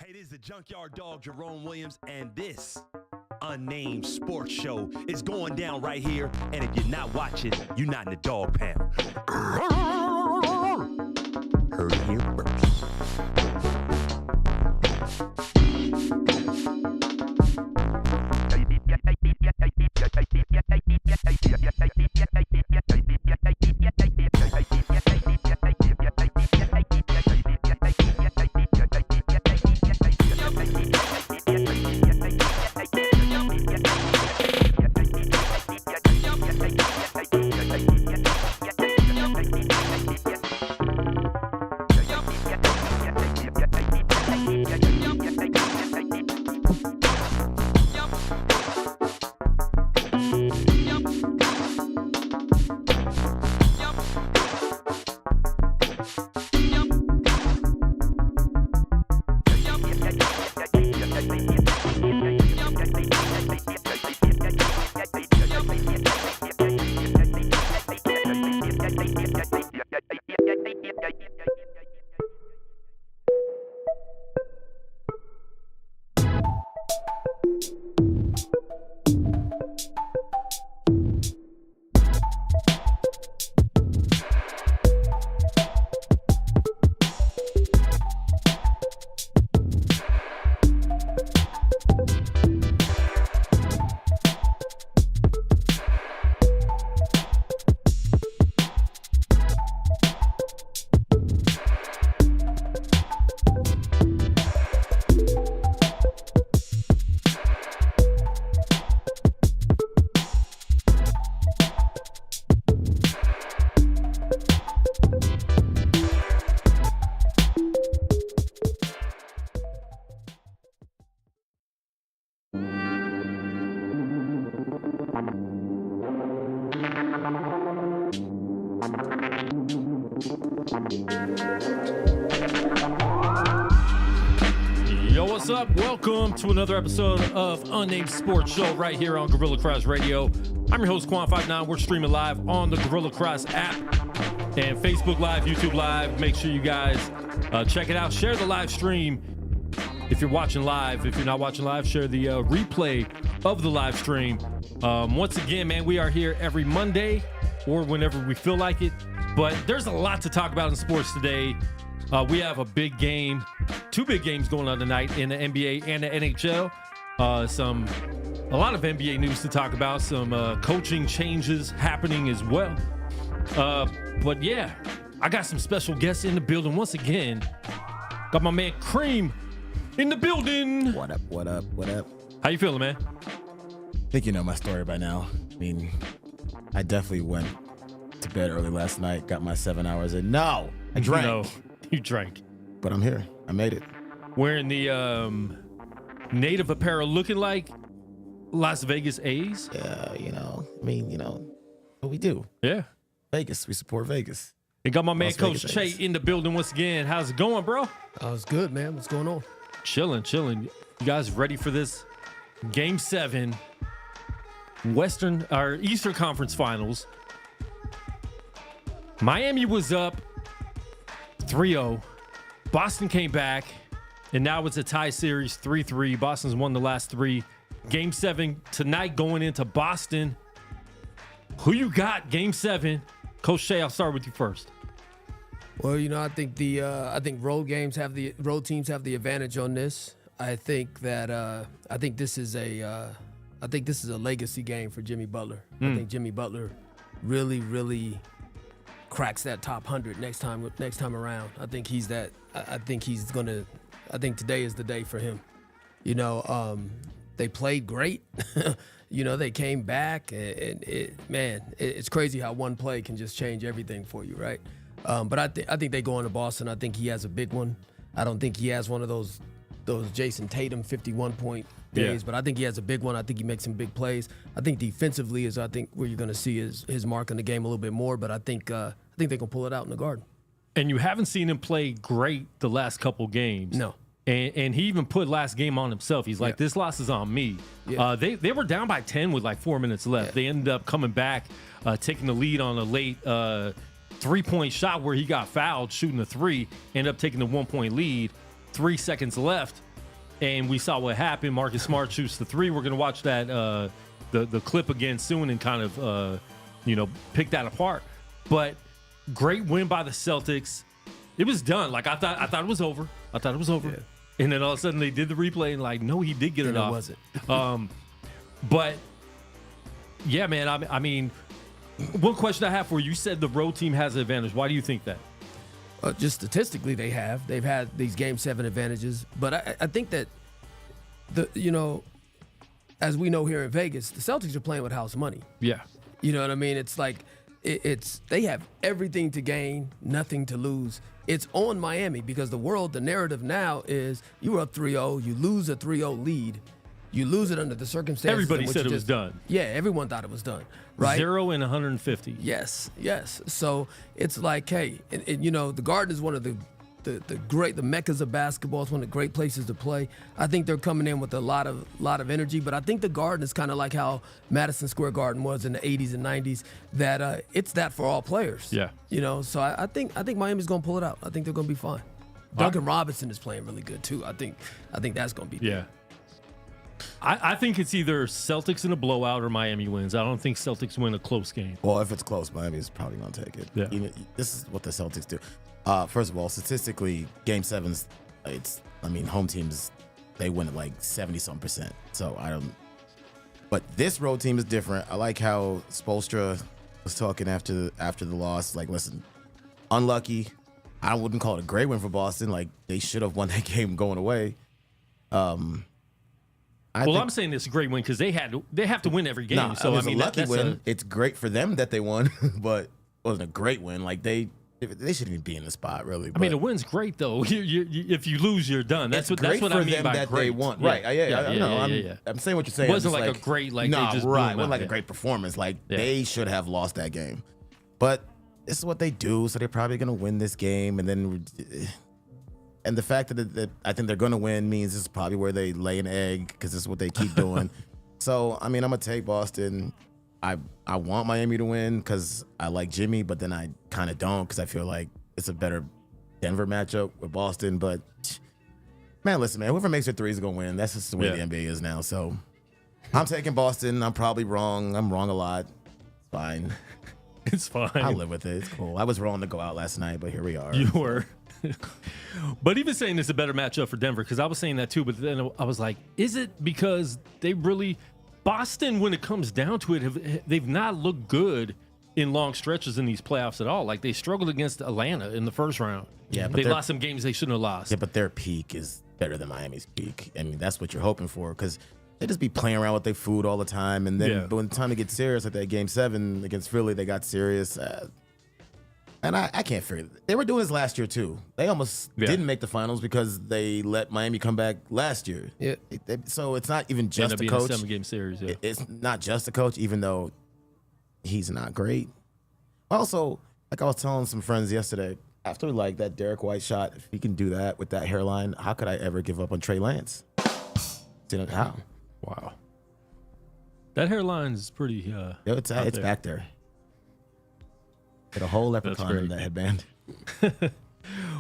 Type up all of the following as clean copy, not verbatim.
Hey, this is the Junkyard Dog, Jerome Williams, and this Unnamed Sports Show is going down right here. And if you're not watching, you're not in the dog pound. Heard it here first. Yo, what's up? Welcome to another episode of Unnamed Sports Show right here on Gorilla Cross Radio. I'm your host, Quan59. We're streaming live on the Gorilla Cross app and Facebook Live, YouTube Live. Make sure you guys check it out. Share the live stream if you're watching live. If you're not watching live, share the replay of the live stream. Once again, man, we are here every Monday or whenever we feel like it. But there's a lot to talk about in sports today. We have a big game, two big games going on tonight in the NBA and the NHL. A lot of NBA news to talk about, some coaching changes happening as well. But yeah, I got some special guests in the building once again. Got my man Cream in the building. What up, what up, what up? How you feeling, man? I think you know my story by now. I mean, I definitely went to bed early last night, got my 7 hours in. No, I drank. No, you drank. But I'm here. I made it. Wearing the native apparel looking like Las Vegas A's. Yeah, what we do. Yeah. Vegas. We support Vegas. And got my man Las Coach Vegas Che A's. in the building once again. How's it going, bro? It's good, man. What's going on? Chilling. You guys ready for this Game 7 Eastern Conference Finals? Miami was up 3-0. Boston came back, and now it's a tie series, 3-3. Boston's won the last three. Game 7 tonight going into Boston. Who you got, Game 7? Coach Shea, I'll start with you first. Well, I think road teams have the advantage on this. I think this is a legacy game for Jimmy Butler. I think Jimmy Butler really cracks that top 100 next time around. I think today is the day for him. They played great. They came back, and it's crazy how one play can just change everything for you, right? But I think they go into Boston. I think he has a big one. I don't think he has one of those Jason Tatum 51-point days, but I think he has a big one. I think he makes some big plays. I think defensively is where you're going to see his mark in the game a little bit more. But I think they can pull it out in the Garden. And you haven't seen him play great the last couple games. No. And he even put last game on himself. He's like, this loss is on me. Yeah. They were down by 10 with like 4 minutes left. Yeah. They ended up coming back, taking the lead on a late 3-point shot where he got fouled shooting a three, ended up taking the 1 point lead. 3 seconds left. and we saw what happened. Marcus Smart shoots the three. We're going to watch that the clip again soon and kind of pick that apart. But great win by the Celtics. It was done. Like I thought it was over. Yeah. And then all of a sudden they did the replay and like, no, he did get it off. It wasn't. But yeah, man. I mean, one question I have for you. You said the road team has an advantage. Why do you think that? Just statistically, they've had these Game 7 advantages. But I think that as we know here in Vegas, the Celtics are playing with house money. Yeah. You know what I mean? It's like they have everything to gain, nothing to lose. It's on Miami because the narrative now is you were up 3-0, you lose a 3-0 lead. You lose it under the circumstances. Everybody said it was done. Yeah, everyone thought it was done, right? 0 and 150. Yes. So it's like, hey, and the Garden is one of the meccas of basketball. It's one of the great places to play. I think they're coming in with a lot of energy, but I think the Garden is kind of like how Madison Square Garden was in the 80s and 90s, that it's that for all players. Yeah. So I think Miami's going to pull it out. I think they're going to be fine. Duncan Robinson is playing really good too. I think that's going to be yeah. I think it's either Celtics in a blowout or Miami wins. I don't think Celtics win a close game. Well, if it's close, Miami's probably going to take it. Yeah. This is what the Celtics do. First of all, statistically, Game 7s, home teams, they win at like 70-some%. So but this road team is different. I like how Spoelstra was talking after the loss. Like, listen, unlucky. I wouldn't call it a great win for Boston. Like, they should have won that game going away. I'm saying it's a great win because they have to win every game. No, so it was a lucky win. It's great for them that they won, but it wasn't a great win. Like they shouldn't even be in the spot, really. I mean, a win's great though. If you lose, you're done. That's what I mean by great. They won. Right? Yeah. I'm saying what you're saying. It wasn't like a great they just right. It wasn't like a great performance. Like they should have lost that game, but this is what they do. So they're probably gonna win this game, and the fact that I think they're going to win means this is probably where they lay an egg because this is what they keep doing. So, I mean, I'm going to take Boston. I want Miami to win because I like Jimmy, but then I kind of don't because I feel like it's a better Denver matchup with Boston. But, man, listen, man, whoever makes their threes is going to win. That's just the way the NBA is now. So, I'm taking Boston. I'm probably wrong. I'm wrong a lot. It's fine. It's fine. I'll live with it. It's cool. I was wrong to go out last night, but here we are. You were. But even saying it's a better matchup for Denver, because I was saying that too, but then I was like, is it because Boston, when it comes down to it, they've not looked good in long stretches in these playoffs at all. Like they struggled against Atlanta in the first round. Yeah, but they lost some games they shouldn't have lost. Yeah, but their peak is better than Miami's peak. I mean, that's what you're hoping for because they just be playing around with their food all the time. And then when the time to get serious, like that Game 7 against Philly, they got serious. And I can't figure it. They were doing this last year, too. They almost didn't make the finals because they let Miami come back last year. Yeah. So it's not even just the coach. A 7-game series, yeah. It's not just the coach, even though he's not great. Also, like I was telling some friends yesterday, after like that Derek White shot, if he can do that with that hairline, how could I ever give up on Trey Lance? How? Wow. That hairline is pretty it's back there. Get a whole leprechaun in that headband.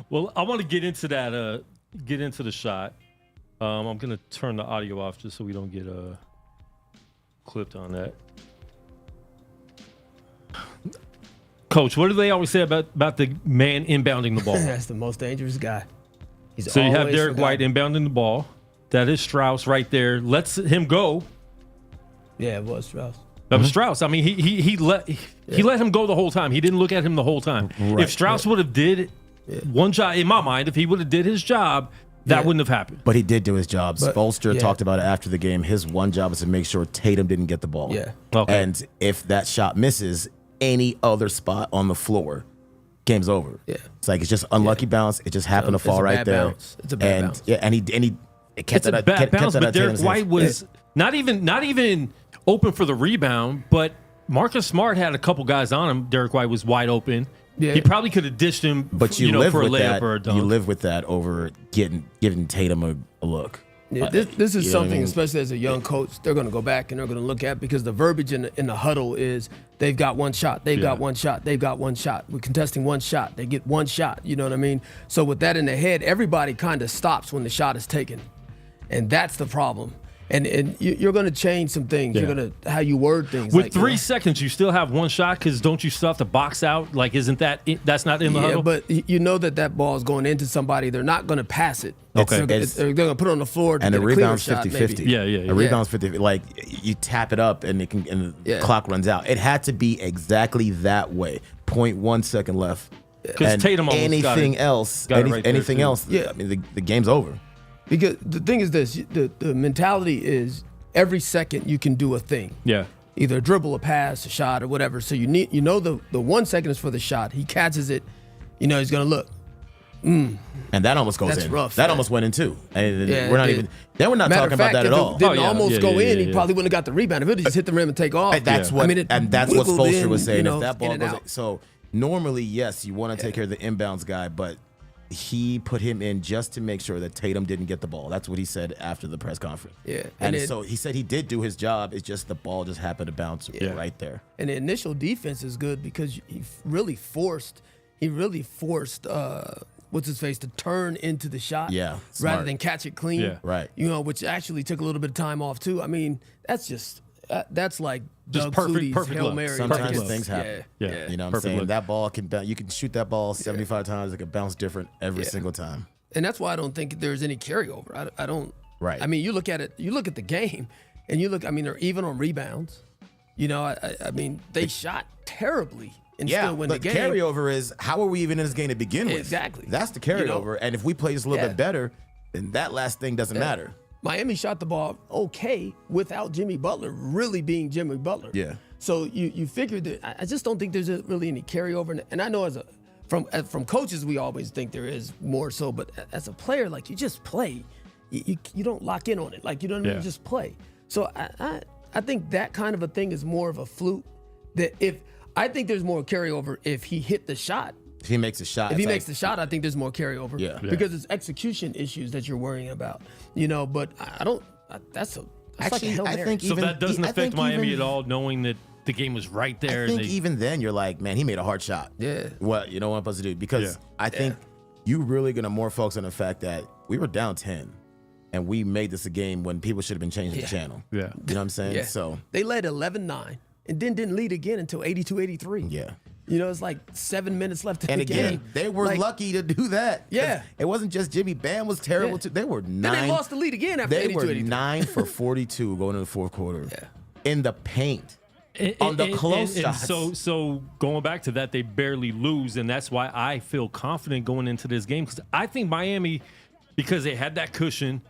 Well, I want to get into that. Get into the shot. I'm gonna turn the audio off just so we don't get clipped on that. Coach, what do they always say about the man inbounding the ball? That's the most dangerous guy. So you have Derek White inbounding the ball. That is Strauss right there. Lets him go. Yeah, it was Strauss. That was Strauss. I mean, he let him go the whole time. He didn't look at him the whole time. Right. If Strauss would have did one job, in my mind, if he would have did his job, that wouldn't have happened. But he did do his job. Spoelstra talked about it after the game. His one job is to make sure Tatum didn't get the ball. Yeah. Okay. And if that shot misses any other spot on the floor, game's over. Yeah. It's like it's just unlucky bounce. It just happened to fall right there. Bounce. It's a bad bounce. Yeah, and he kept it's a bad bounce, but Derek White was not even open for the rebound, but Marcus Smart had a couple guys on him. Derek White was wide open. Yeah. He probably could have dished him, but for a layup or a dunk. You live with that over giving Tatum a look. Yeah, this is something, especially as a young coach, they're going to go back and they're going to look at because the verbiage in the huddle is they've got one shot, they've got one shot, they've got one shot. We're contesting one shot. They get one shot. You know what I mean? So with that in their head, everybody kind of stops when the shot is taken. and that's the problem. And you're going to change some things. Yeah. You're going to how you word things. With like, 3 seconds, you still have one shot because don't you still have to box out? Like, isn't that's not in the huddle? but you know that ball is going into somebody. They're not going to pass it. Okay. They're going to put it on the floor to And get the a cleaner rebound's shot, 50-50. maybe. A rebound's 50. Like, you tap it up and the clock runs out. It had to be exactly that way. 0.1 second left. Because Tatum almost anything got else, got it right there, anything too. else, I mean, the game's over. Because the thing is this: the mentality is every second you can do a thing. Yeah. Either a dribble, a pass, a shot, or whatever. So the 1 second is for the shot. He catches it. He's going to look. And that almost goes That's in. rough, that man. almost went in too. And Yeah, we're not it even. did. Then we're not Matter talking of about fact, that at if all. it didn't Oh, yeah. almost Yeah, go yeah, in, yeah, he yeah. probably wouldn't have got the rebound. If it just hit the rim and take off. That's what. it and that's what wiggled Spoelstra in, was saying. If that in ball and goes, out. so normally, yes, you want to take care of the inbounds guy, but he put him in just to make sure that Tatum didn't get the ball. That's what he said after the press conference. Yeah. And And so he said he did do his job. It's just the ball just happened to bounce right there. And the initial defense is good because he really forced what's his face to turn into the shot. Yeah, Rather smart. than catch it clean. Yeah. Right. Which actually took a little bit of time off too. I mean, that's just that's like Just Doug perfect- Flutie's perfect Hail look. Mary. Sometimes Like, it's- things happen. Yeah. You know what I'm Perfect saying? look. That ball can bounce. You can shoot that ball 75 times. It can bounce different every single time. And that's why I don't think there's any carryover. I don't. Right. I mean, you look at it. You look at the game, and you look. I mean, they're even on rebounds. I mean, they shot terribly and still win the but game. carryover is how are we even in this game to begin with? Exactly. That's the carryover. And if we play just a little bit better, then that last thing doesn't matter. Miami shot the ball okay without Jimmy Butler really being Jimmy Butler. Yeah. So you figured that I just don't think there's really any carryover. And I know from coaches we always think there is more so, but as a player, like you just play, you don't lock in on it. Like you don't even just play. So I think that kind of a thing is more of a fluke. I think there's more carryover if he hit the shot. If he makes a shot. If he it's makes the shot, I think there's more carryover. Yeah. Because it's execution issues that you're worrying about. But I don't. That's like a Actually, Hail I Mary. think So even- that doesn't I affect think Miami even- at all, knowing that the game was right there. I think and they, even then you're like, man, he made a hard shot. Yeah. What you don't want us to do because I think you really gonna more focus on the fact that we were down 10, and we made this a game when people should have been changing the channel. Yeah. You know what I'm saying? Yeah. So They led 11-9 and then didn't lead again until 82-83. yeah. It's like 7 minutes left in And the again, game. they were Like, lucky to do that. 'Cause Yeah. It wasn't just Jimmy Bam was terrible Yeah. too. They were 9. Then they lost the lead again after They 82-83. were 9 for 42 going into the fourth quarter. Yeah. In the paint. And- On the and- close and shots. So going back to that, they barely lose, and that's why I feel confident going into this game because I think Miami, because they had that cushion,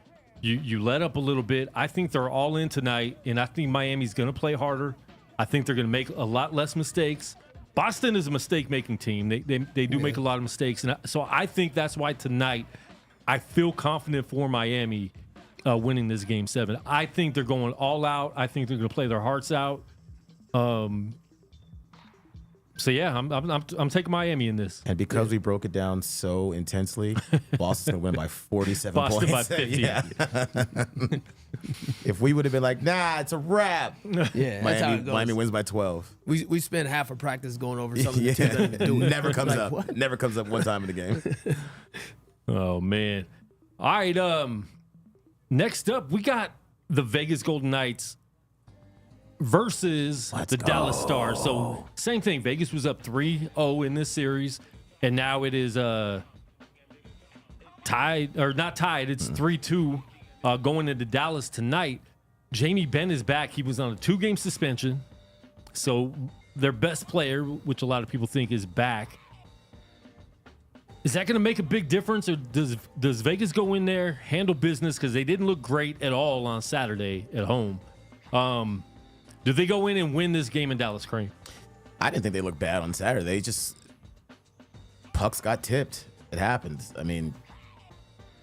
you let up a little bit. I think they're all in tonight, and I think Miami's going to play harder. I think they're going to make a lot less mistakes. Boston is a mistake-making team. They do make a lot of mistakes, and so I think that's why tonight I feel confident for Miami winning this game 7. I think they're going all out. I think they're going to play their hearts out. So yeah, I'm taking Miami in this. And because we broke it down so intensely, Boston's gonna win by 47 Boston points. by 50. Yeah. If we would have been like, nah, it's a wrap. Yeah, that's how it goes. Miami wins by 12. We spent half a practice going over something the two doesn't do it. Never comes Like, up. what? Never comes up one time in the game. Oh man. All right. Next up, we got the Vegas Golden Knights versus the Dallas Stars. So same thing. Vegas was up 3-0 in this series, and now it is tied or not tied. It's 3-2 going into Dallas tonight. Jamie Benn is back. He was on a 2-game suspension, so their best player, which a lot of people think is back. Is that going to make a big difference, or does Vegas go in there, handle business, because they didn't look great at all on Saturday at home? Do they go in and win this game in Dallas, Crane? I didn't think they looked bad on Saturday. They just pucks got tipped. It happens. I mean,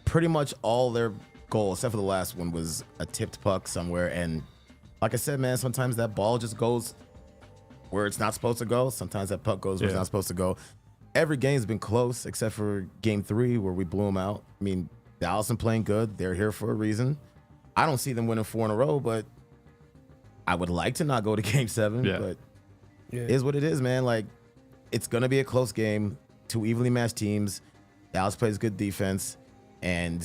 pretty much all their goals, except for the last one, was a tipped puck somewhere. And like I said, man, sometimes that ball just goes where it's not supposed to go. Sometimes that puck goes where it's not supposed to go. Every game's been close except for game 3 where we blew them out. I mean, Dallas been playing good. They're here for a reason. I don't see them winning 4 in a row, but I would like to not go to game 7. Yeah. But it is what it is, man. Like, it's going to be a close game. 2 evenly matched teams. Dallas plays good defense. And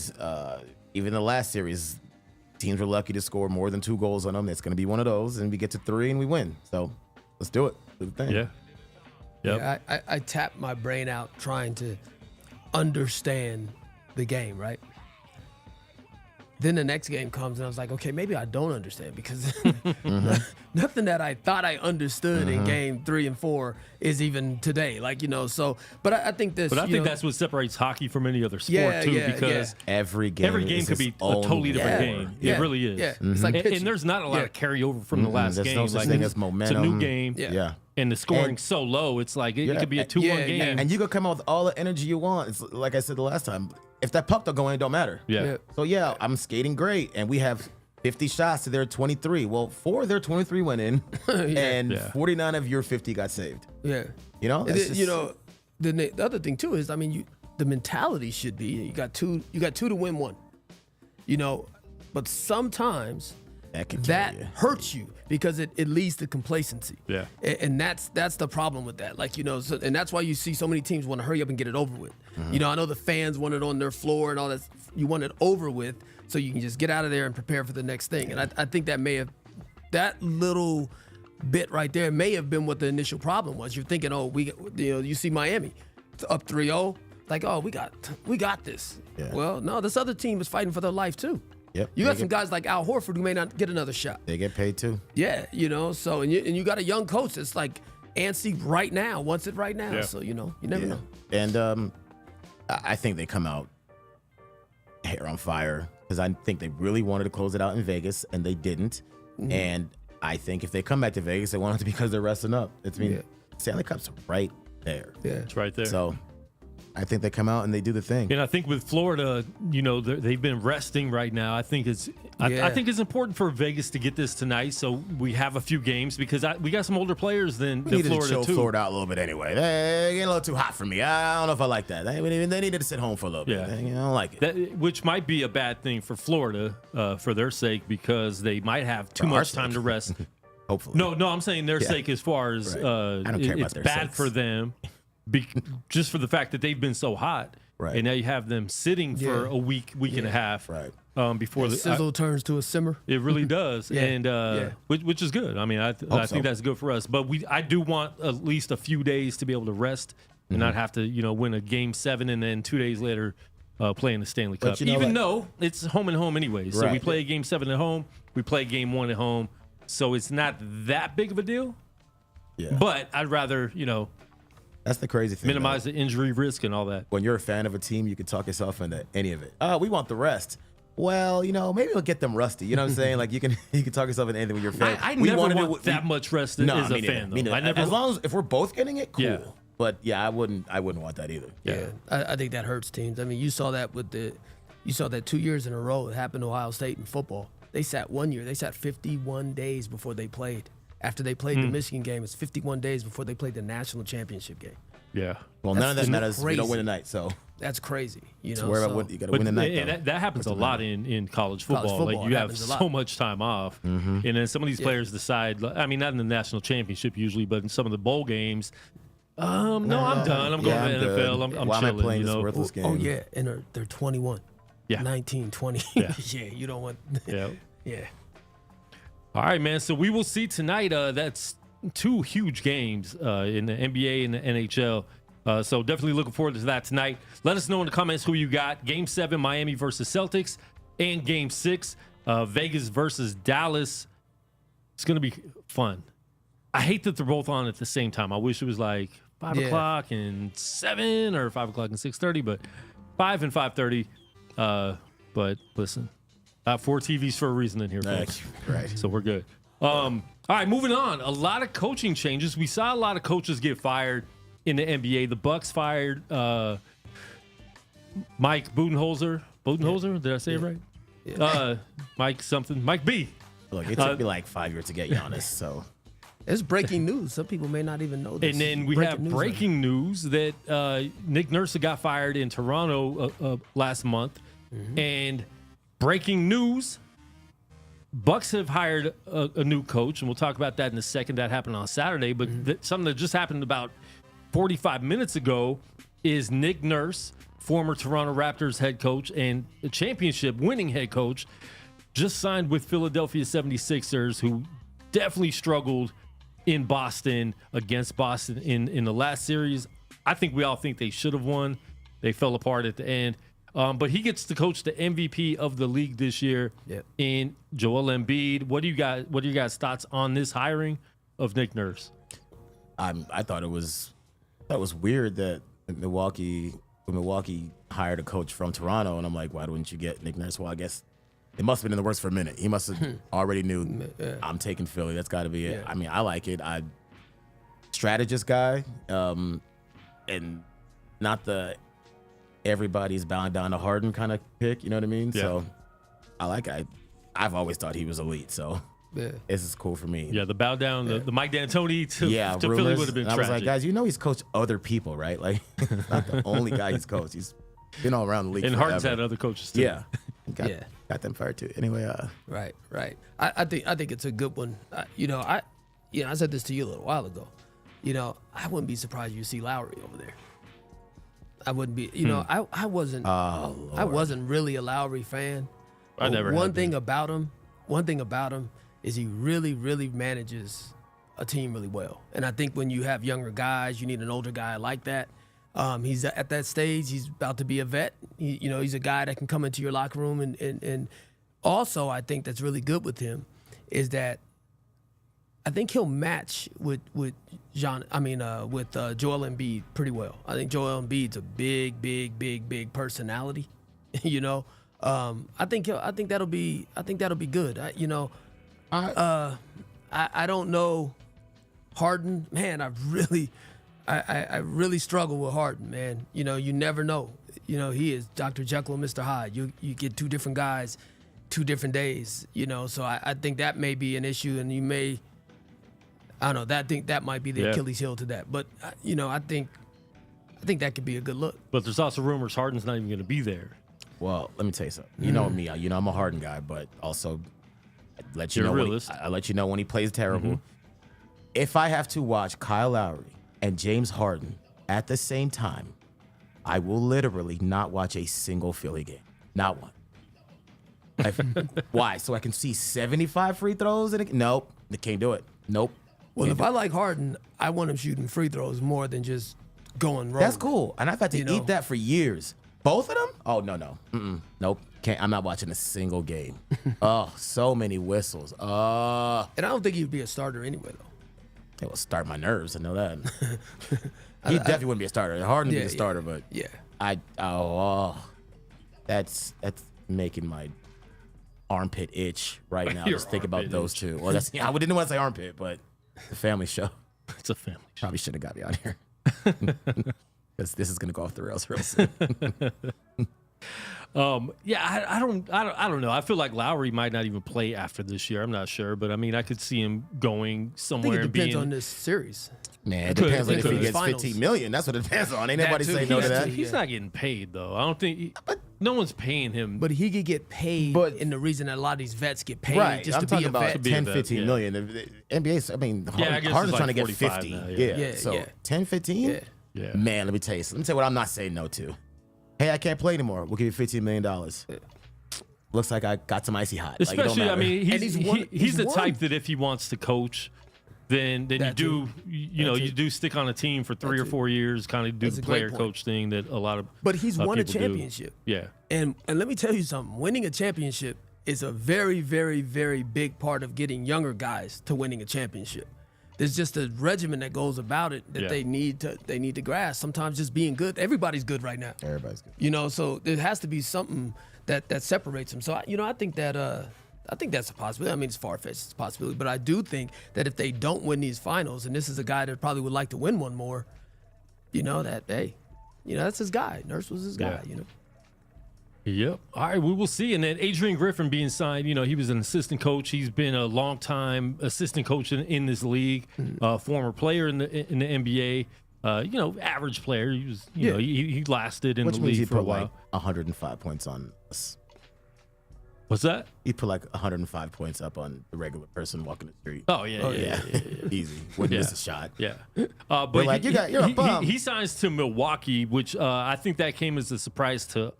even the last series, teams were lucky to score more than 2 goals on them. It's going to be one of those, and we get to 3 and we win. So let's do it. Do the thing. Yeah. Yep. Yeah, I tapped my brain out trying to understand the game, right? Then the next game comes, and I was like, okay, maybe I don't understand because nothing that I thought I understood in game 3 and 4 is even today. Like, so, but I think this. But I think that's what separates hockey from any other sport, because every game could be a totally different game. It really is. Yeah. It's like and there's not a lot of carryover from the last There's game. no such thing as momentum. It's a new game. Yeah. And the scoring's so low, it's like it could be a 2-1 game. And you can come out with all the energy you want. It's like I said the last time. If that puck don't go in, it don't matter. Yeah. So I'm skating great, and we have 50 shots to their 23. Well, 4 of their 23 went in, and 49 of your 50 got saved. Yeah. The other thing too is, the mentality should be you got two to win 1. But sometimes that hurts you because it leads to complacency. Yeah. And that's the problem with that. Like, and that's why you see so many teams want to hurry up and get it over with. I know the fans want it on their floor and all that. You want it over with so you can just get out of there and prepare for the next thing. And I think that little bit right there may have been what the initial problem was. You're thinking, you see Miami up 3-0, like, we got this. Yeah. Well, no, this other team is fighting for their life too. Yep. You got some guys like Al Horford who may not get another shot. They get paid too. Yeah, so and you got a young coach that's like antsy right now, wants it right now. Yeah. So you never know. And I think they come out hair on fire because I think they really wanted to close it out in Vegas and they didn't. And I think if they come back to Vegas, they want it to because they're resting up. Stanley Cup's right there. Yeah, It's right there. So I think they come out and they do the thing. And I think with Florida, they've been resting right now. I think it's important for Vegas to get this tonight, so we have a few games because we got some older players than We needed Florida to chill too. Florida out a little bit anyway. They getting a little too hot for me. I don't know if I like that. They needed to sit home for a little bit. Yeah. I don't like it. Which might be a bad thing for Florida for their sake because they might have too For our much time sake. to rest. Hopefully. No, I'm saying their sake as far as Right. I don't care about it's their bad sakes. for them just for the fact that they've been so hot. Right. And now you have them sitting for a week and a half. Right. Before the sizzle turns to a simmer. It really does, Yeah. and which is good. I mean, I so. think that's good for us. But I do want at least a few days to be able to rest and not have to win a game 7 and then 2 days later play in the Stanley Cup. Even though it's home and home anyway, so we Right. play game 7 at home, we play game 1 at home, so it's not that big of a deal. Yeah. But I'd rather That's the crazy thing. minimize though. the injury risk and all that. When you're a fan of a team, you can talk yourself into any of it. We want the rest. Well, maybe we'll get them rusty. You know what I'm saying? Like you can talk yourself into anything when you're a fan. I we never wanted want that much rest as a me neither, fan. me Though. neither. I never. As long as if we're both getting it, cool. Yeah. But I wouldn't want that either. Yeah. I think that hurts teams. I mean, you saw that 2 years in a row. It happened to Ohio State in football. They sat 1 year. They sat 51 days before they played. After they played the Michigan game, it's 51 days before they played the national championship game. Yeah. Well, none of that matters. We don't crazy. win tonight, so That's crazy. You know, worry about so- what you got to win tonight. and though. that happens a lot in college football. football, Like you it have happens a lot. so much time off, and then some of these players decide. I mean, not in the national championship usually, but in some of the bowl games. No, I'm done. I'm going Yeah, to the good. NFL. I'm Why am I chilling. playing You this know. worthless game? Oh yeah, and they're 21. Yeah. 19, 20. Yeah. Yeah, you don't want. Yeah. Yeah. All right, man. So we will see tonight. That's 2 huge games in the NBA and the NHL. So definitely looking forward to that tonight. Let us know in the comments who you got. Game 7, Miami versus Celtics, and Game 6, Vegas versus Dallas. It's going to be fun. I hate that they're both on at the same time. I wish it was like 5 o'clock and 7 or 5 o'clock and 6:30, but 5 and 5:30. But listen, I have 4 TVs for a reason in here, folks. Right. So we're good. All right, moving on. A lot of coaching changes. We saw a lot of coaches get fired in the NBA. The Bucks fired Mike Budenholzer. Budenholzer? Did I say it right? Yeah. Mike something. Mike B. Look, it took me like 5 years to get Giannis, so It's breaking news. Some people may not even know this. And then we have breaking news that Nick Nurse got fired in Toronto last month. And breaking news, Bucks have hired a new coach, and we'll talk about that in a second. That happened on Saturday, but something that just happened about 45 minutes ago is Nick Nurse, former Toronto Raptors head coach and a championship winning head coach, just signed with Philadelphia 76ers, who definitely struggled in Boston against Boston in the last series. I think we all think they should have won. They fell apart at the end. But he gets to coach the MVP of the league this year in Joel Embiid. What are you guys' thoughts on this hiring of Nick Nurse? I thought it was weird that Milwaukee hired a coach from Toronto, and I'm like, why wouldn't you get Nick Nurse? Well, I guess it must have been in the works for a minute. He must have already knew I'm taking Philly. That's got to be it. Yeah. I mean, I like it. Strategist guy, and not the everybody's bowing down to Harden kind of pick. You know what I mean? Yeah. So I like it. I've always thought he was elite. So this is cool for me. Yeah, the bow down, the Mike D'Antoni to Philly would have been and I was like, tragic. guys, he's coached other people, right? Like, not the only guy he's coached. He's been all around the league. And forever. Harden's had other coaches too. Yeah, got them fired too. Anyway, Right. I think it's a good one. I said this to you a little while ago. I wouldn't be surprised you see Lowry over there. I wouldn't be. I wasn't. I wasn't really a Lowry fan. I never. One thing about him is he really, really manages a team really well. And I think when you have younger guys, you need an older guy like that. He's at that stage. He's about to be a vet. He's a guy that can come into your locker room and also I think that's really good with him is that I think he'll match with Joel Embiid pretty well. I think Joel Embiid's a big personality. I think that'll be good. I don't know Harden, man. I really struggle with Harden, man. You never know. He is Dr. Jekyll and Mr. Hyde. You get two different guys, 2 different days. So I think that may be an issue, and you may. I don't know. I think that might be the Achilles heel to that. But I think that could be a good look. But there's also rumors Harden's not even going to be there. well, let me tell you something. You know me. I'm a Harden guy, but also I let you know when he plays terrible. If I have to watch Kyle Lowry and James Harden at the same time, I will literally not watch a single Philly game. Not one. Why? So I can see 75 free throws? Nope. They can't do it. Nope. Well, if I like Harden, I want him shooting free throws more than just going rogue. That's cool. And I've had to eat that for years. Both of them? Oh, no. Nope. I'm not watching a single game. Oh, so many whistles. And I don't think he'd be a starter anyway, though. It will start my nerves. I know that. He definitely wouldn't be a starter. Harden would be a starter, but that's making my armpit itch right now. Just think about those two. Well, I didn't want to say armpit, but the family show. It's a family show. Probably should have got me on here. Because this is gonna go off the rails real soon. I don't know. I feel like Lowry might not even play after this year. I'm not sure, but I mean, I could see him going somewhere. I think it depends on this series. Man, it depends on if he gets $15 million. That's what it depends on. Ain't nobody say no to that. He's not getting paid though. I don't think. But no one's paying him. But he could get paid. And the reason that a lot of these vets get paid just I'm to be a about vet. 10, 15 million. The NBA, I mean, Harden's trying to get 50. Now, So 10, 15? Yeah. Man, let me tell you what I'm not saying no to. Hey, I can't play anymore. We'll give you $15 million. Looks like I got some icy hot. Especially, I mean, he's the won. type that if he wants to coach, then you do stick on a team for 3 or 4 years, kind of do the player coach thing that a lot of. But he's won a people championship. Do. Yeah. And let me tell you something. Winning a championship is a very, very, very big part of getting younger guys to winning a championship. There's just a regimen that goes about it that they need to grasp. Sometimes just being good. Everybody's good right now. Everybody's good. So there has to be something that separates them. So I think that I think that's a possibility. I mean, it's far-fetched, it's a possibility, but I do think that if they don't win these finals, and this is a guy that probably would like to win one more, that's his guy. Nurse was his guy. Yep. All right, we will see. And then Adrian Griffin being signed, he was an assistant coach. He's been a long-time assistant coach in this league, former player in the NBA. Average player. He was, he lasted in the league for a while. Like 105 points on us. What's that? He put like 105 points up on the regular person walking the street. Oh yeah. Easy. Wouldn't miss a shot. Yeah. But you're a bum. He signs to Milwaukee, which I think that came as a surprise to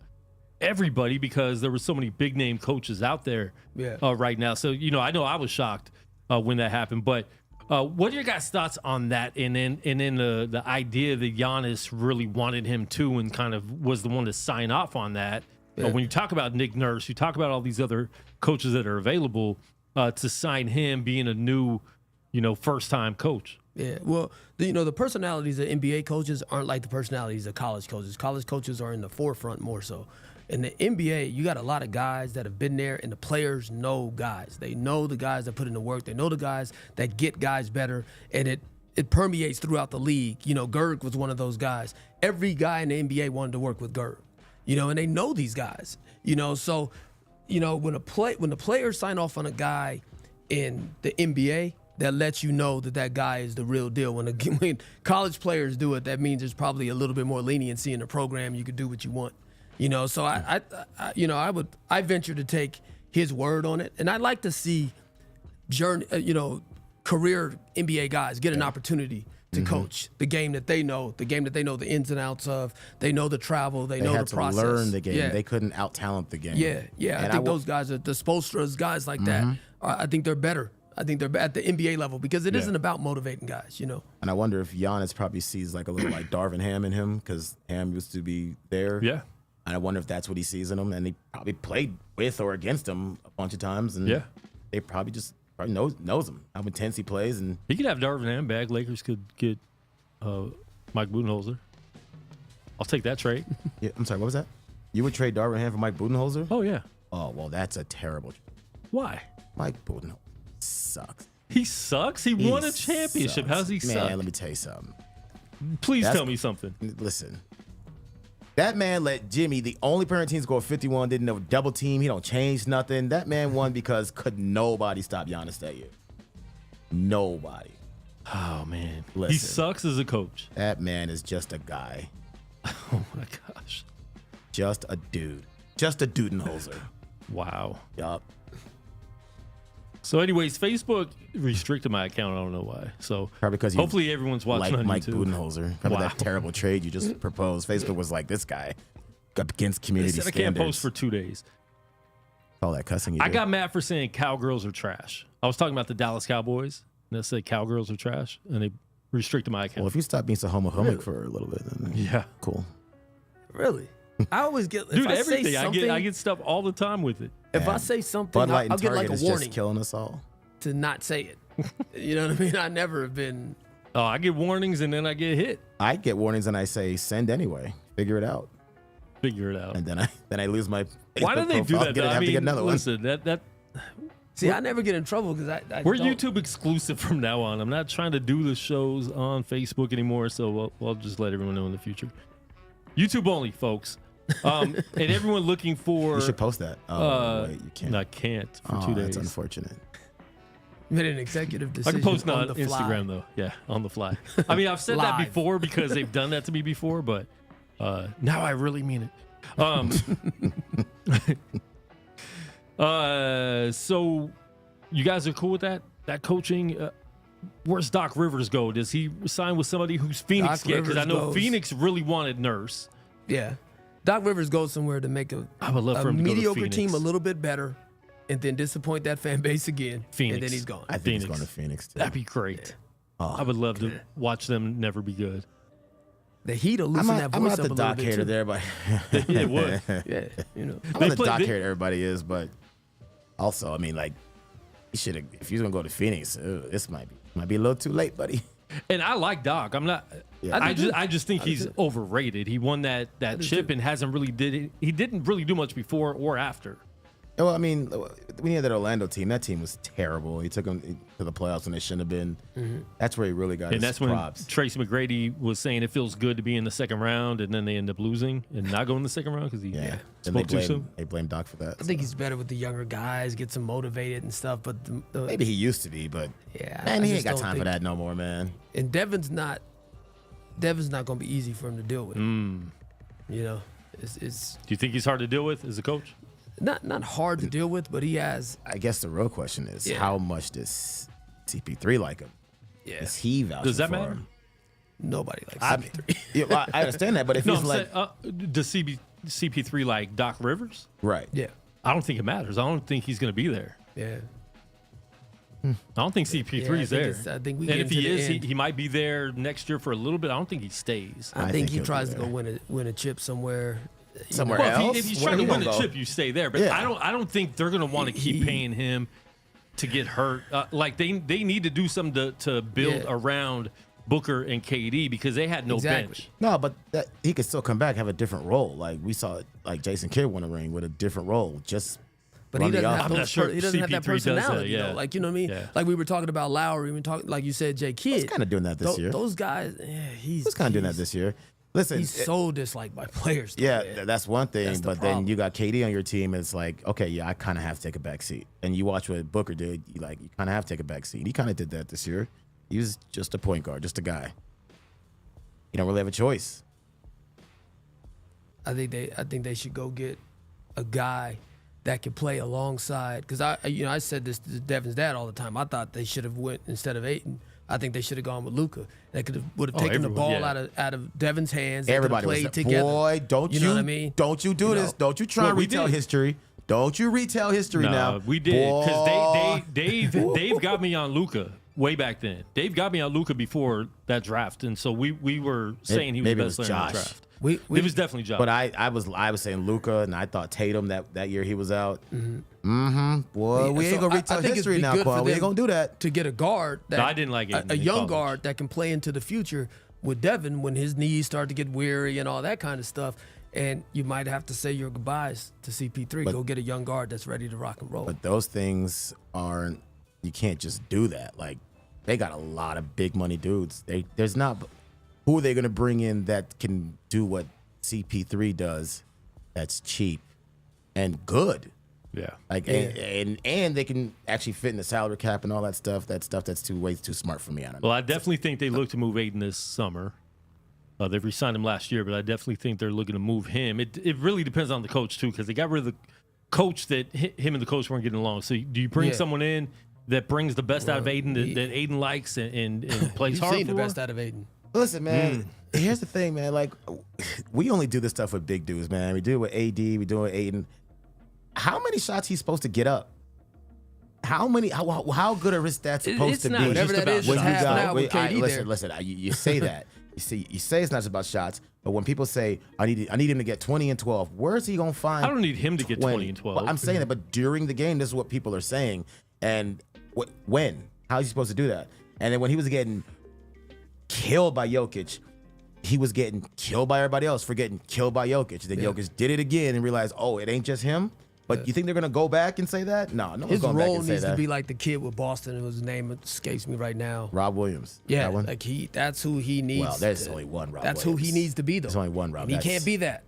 everybody because there were so many big name coaches out there right now. So, I know I was shocked when that happened. But what are your guys' thoughts on that? And then the idea that Giannis really wanted him to and kind of was the one to sign off on that. When you talk about Nick Nurse, you talk about all these other coaches that are available to sign him being a new, first-time coach. Yeah, well, the personalities of NBA coaches aren't like the personalities of college coaches. College coaches are in the forefront more so. In the NBA, you got a lot of guys that have been there, and the players know guys. They know the guys that put in the work. They know the guys that get guys better, and it permeates throughout the league. Gerg was one of those guys. Every guy in the NBA wanted to work with Gerg, and they know these guys. So, when the players sign off on a guy in the NBA, that lets you know that guy is the real deal. When college players do it, that means there's probably a little bit more leniency in the program. You could do what you want, So I venture to take his word on it, and I'd like to see, career NBA guys get an opportunity to coach the game that they know, the the ins and outs of. They know the travel, they know had the process. to learn the game. Yeah. They couldn't out-talent the game. Yeah. I think those guys, the Spoelstras, guys like that, I think they're better. I think they're at the NBA level because it isn't about motivating guys, And I wonder if Giannis probably sees like a little like Darvin Ham in him because Ham used to be there. Yeah. And I wonder if that's what he sees in him. And he probably played with or against him a bunch of times. And they probably knows him, how intense he plays. And he could have Darvin Ham back. Lakers could get Mike Budenholzer. I'll take that trade. Yeah, I'm sorry, what was that? You would trade Darvin Ham for Mike Budenholzer? Oh, yeah. Oh, well, that's a terrible trade. Why? Mike Budenholzer sucks. He sucks? He won a championship. Sucks. How's he suck? Man, let me tell you something. Please tell me something. Listen. That man let Jimmy, the only player on team, score 51, didn't know double team. He don't change nothing. That man won because could nobody stop Giannis that year. Nobody. Oh, man. Listen, he sucks as a coach. That man is just a guy. Oh, my gosh. Just a dude. Just a Dudenholzer. Wow. Yup. So, anyways, Facebook restricted my account. I don't know why. So, probably because hopefully everyone's watching on Mike YouTube. Budenholzer. Probably that terrible trade you just proposed. Facebook was like, this guy up against community standards. I can't post for 2 days. All that cussing you I did. got mad for saying cowgirls are trash. I was talking about the Dallas Cowboys, and they said cowgirls are trash, and they restricted my account. Well, if you stop being so homophobic for a little bit, then cool. Really? I always get dude, I everything. say something, I get stuff all the time with it. If I say something, Bud Light I'll and get Target like a is warning just killing us all. to not say it. You know what I mean? I never have been. Oh, I get warnings and then I get hit. I get warnings and I say send anyway. Figure it out. Figure it out. And then I lose my. Why do they do that? I have to get another listen, that. See, I never get in trouble because We're don't. YouTube exclusive from now on. I'm not trying to do the shows on Facebook anymore, so I'll just let everyone know in the future. YouTube only, folks. And everyone looking for. You should post that. Oh, wait, you can't. I can't for 2 days. That's unfortunate. Made an executive I decision. can post on on the fly. Instagram though. Yeah, on the fly. I mean, I've said that Live. before because they've done that to me before, but now I really mean it. So you guys are cool with that? That coaching? Where's Doc Rivers go? Does he sign with somebody who's Phoenix Doc get? Because I Rivers know goes- Phoenix really wanted Nurse. Yeah, Doc Rivers goes somewhere to make I would love for him to go to mediocre Phoenix. team a little bit better, and then disappoint that fan base again. Phoenix. And then he's gone. I think Phoenix. he's going to Phoenix too. That'd be great. Oh, I would love to watch them never be good. The Heat will loosen that I'm voice not up the a little Doc bit hater too. there, but It would. Yeah, you know. I'm They not the play- Doc they- hater everybody is, but also, I mean, like, he should have. If he's gonna go to Phoenix, this might be a little too late, buddy. And I like Doc. I'm not. Yeah. I just think he's overrated. He won that chip and hasn't really he didn't really do much before or after. Well, I mean, when he had that Orlando team, that team was terrible. He took them to the playoffs when they shouldn't have been. That's where he really got And his that's when props. Tracy McGrady was saying it feels good to be in the second round, and then they end up losing and not going in the second round because he Yeah, and spoke too soon. they blame Doc for that. I think he's better with the younger guys, gets them motivated and stuff. But Maybe he used to be, but yeah, man, I he just ain't got don't time for think- that no more, man. And Devin's not going to be easy for him to deal with. You know, it's Do you think he's hard to deal with as a coach? not hard to deal with, but he has. I guess the real question is, Yeah. how much does CP3 like him? Yeah, Is he vouching Does that for matter? him? nobody likes I, CP3. yeah, well, I understand that, but if No, he's I'm like, saying, does CP3 like Doc Rivers? Right. Yeah. I don't think it matters. I don't think he's going to be there. Yeah. I don't think CP3 is there. I think we and get if he into the is, end. he might be there next year for a little bit. I don't think he stays. I think he he'll tries be to go there. win a chip somewhere. Somewhere Well, else. if he's Where trying to he win gonna a go? chip, you stay there. But Yeah. I don't think they're going to want to keep paying him to get hurt. Like they need to do something to build around Booker and KD because they had no bench. No, but he could still come back, have a different role. Like we saw, like Jason Kidd won a ring with a different role. But he doesn't have I'm not sure he doesn't have that CP3 does that, personality, yeah. though. Like, you know what I mean? Yeah. Like we were talking about Lowry, we talking like you said, Jay Kidd. He's kind of doing that this year. Those guys, he's kind of doing that this year. Listen, He's so disliked by players. Though, yeah, man. that's one thing. That's the But then problem. you got KD on your team. And it's like, okay, yeah, I kind of have to take a back seat. And you watch what Booker did. You kind of have to take a back seat. He kind of did that this year. He was just a point guard, just a guy. You don't really have a choice. I think they should go get a guy that can play alongside. Because I said this to Devin's dad all the time. I thought they should have went instead of Ayton. I think they should have gone with Luka. They would have taken the everyone, ball yeah. out of Devin's hands. They Everybody was played like, together. boy, don't you know what I mean? Don't you do this. Don't you try and we retell did. history. Don't you retell history now. We did because Boy. Dave got me on Luka way back then. Dave got me on Luka before that draft, and so we were saying he was the maybe it best was player in the Josh. draft. We- it was definitely Josh. But I was saying Luka, and I thought Tatum that year he was out. Boy, we ain't So gonna I retell think it'd history be now, good for Quan. We ain't them gonna do that. to get a guard. That, No, I didn't like Ayton a in young college. guard that can play into the future with Devin when his knees start to get weary and all that kind of stuff. And you might have to say your goodbyes to CP3. Go get a young guard that's ready to rock and roll. But those things aren't. You can't just do that. Like they got a lot of big money dudes. There's not. Who are they gonna bring in that can do what CP3 does? That's cheap and good. yeah. Like and they can actually fit in the salary cap and all that stuff. That stuff that's way too smart for me. I don't know. Well, I definitely think they look to move Ayton this summer. They re-signed him last year, but I definitely think they're looking to move him. It really depends on the coach too, because they got rid of the coach that him and the coach weren't getting along. So do you bring someone in that brings the best out of Ayton that Ayton likes and plays You've hard seen for? the best out of Ayton. Listen, man. Here's the thing, man. Like, we only do this stuff with big dudes, man. We do it with AD. We do it with Aiden. How many shots he's supposed to get up? How many? How good are his stats supposed It's to not be? just Whatever that about is, shots. it's half now with KD there. Listen. You say that. You say it's not just about shots, but when people say I need him to get 20 and 12, where is he gonna find? I don't need him to get 20 and 12. Well, I'm saying that, but during the game, this is what people are saying. And when? How is he supposed to do that? And then when he was getting killed by Jokic, he was getting killed by everybody else for getting killed by Jokic. Then Jokic did it again and realized, oh, it ain't just him. But you think they're gonna go back and say that? No, no one's His going back role and say needs that. to be like the kid with Boston, whose name escapes me right now. Rob Williams. Yeah, That one? like that's who he needs. Well, there's only one Rob That's who he Williams. needs to be, though. There's only one Rob. And he can't be that.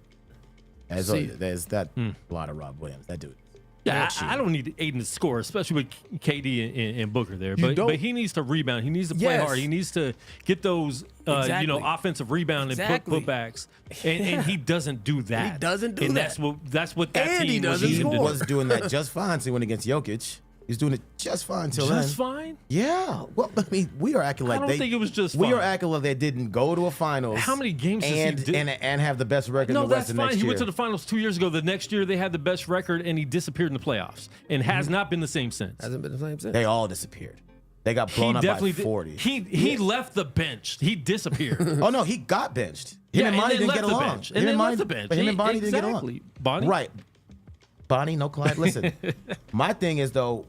There's, See. there's that a lot of Rob Williams. That dude. Yeah, I don't need Aiden to score, especially with KD and Booker there. You don't. But he needs to rebound. He needs to play Yes. hard. He needs to get those Exactly. offensive rebound Exactly. and putbacks. And he doesn't do that. He doesn't do and that. That's what that And he team was doesn't He needing to score. do. was doing that just fine. So he went against Jokic. He's doing it just fine till then. Just fine. Yeah. Well, I mean, we are acting like don't they. think it was just We are fine. acting like they didn't go to a finals. How many games does he and do? and have the best record No, in the West that's the fine. next He year? went to the finals 2 years ago. The next year they had the best record, and he disappeared in the playoffs, and has not been the same since. Hasn't been the same since. They all disappeared. They got He blown up by definitely 40. He left the bench. He disappeared. Oh no, he got benched. Him Yeah, and and Bonnie then didn't left get the along. bench. And Him then Bonnie- left the bench. But him and Bonnie didn't Exactly. get along. Bonnie? Right. Bonnie, no Clyde. Listen, my thing is though,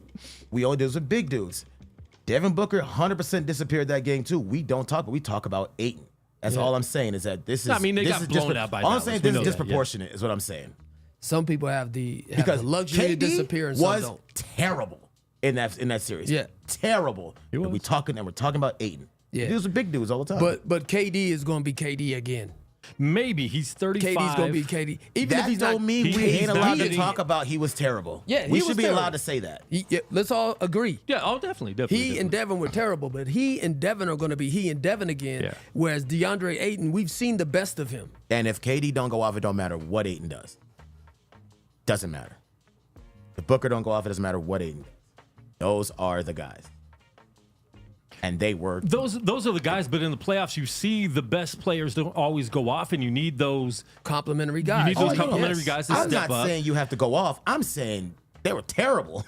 we only do this with big dudes. Devin Booker 100% disappeared that game too. We don't talk. We talk about Ayton. That's all I'm saying is that this is. I mean, they this got is blown out by All I'm Dallas. saying We this know is that, disproportionate. Is what I'm saying. Some people have the Because luxury to KD disappear and some was don't. terrible in that series. Yeah. Terrible. He And was. we're talking about Ayton. Yeah. These are big dudes all the time. But KD is going to be KD again. Maybe he's 35. KD's going to be KD. Even that if he's don't not, mean we he's ain't not allowed to getting- talk about he was terrible. Yeah, we he should was be terrible. allowed to say that. let's all agree. Yeah, oh, definitely. He and Devin were terrible, but he and Devin are going to be he and Devin again. Yeah. Whereas DeAndre Ayton, we've seen the best of him. And if KD don't go off, it don't matter what Ayton does. Doesn't matter. If Booker don't go off, it doesn't matter what Ayton does. Those are the guys. And they were. Those are the guys, but in the playoffs, you see the best players don't always go off, and you need those complimentary guys. You need those complimentary guys to I'm step up. not saying you have to go off. I'm saying they were terrible.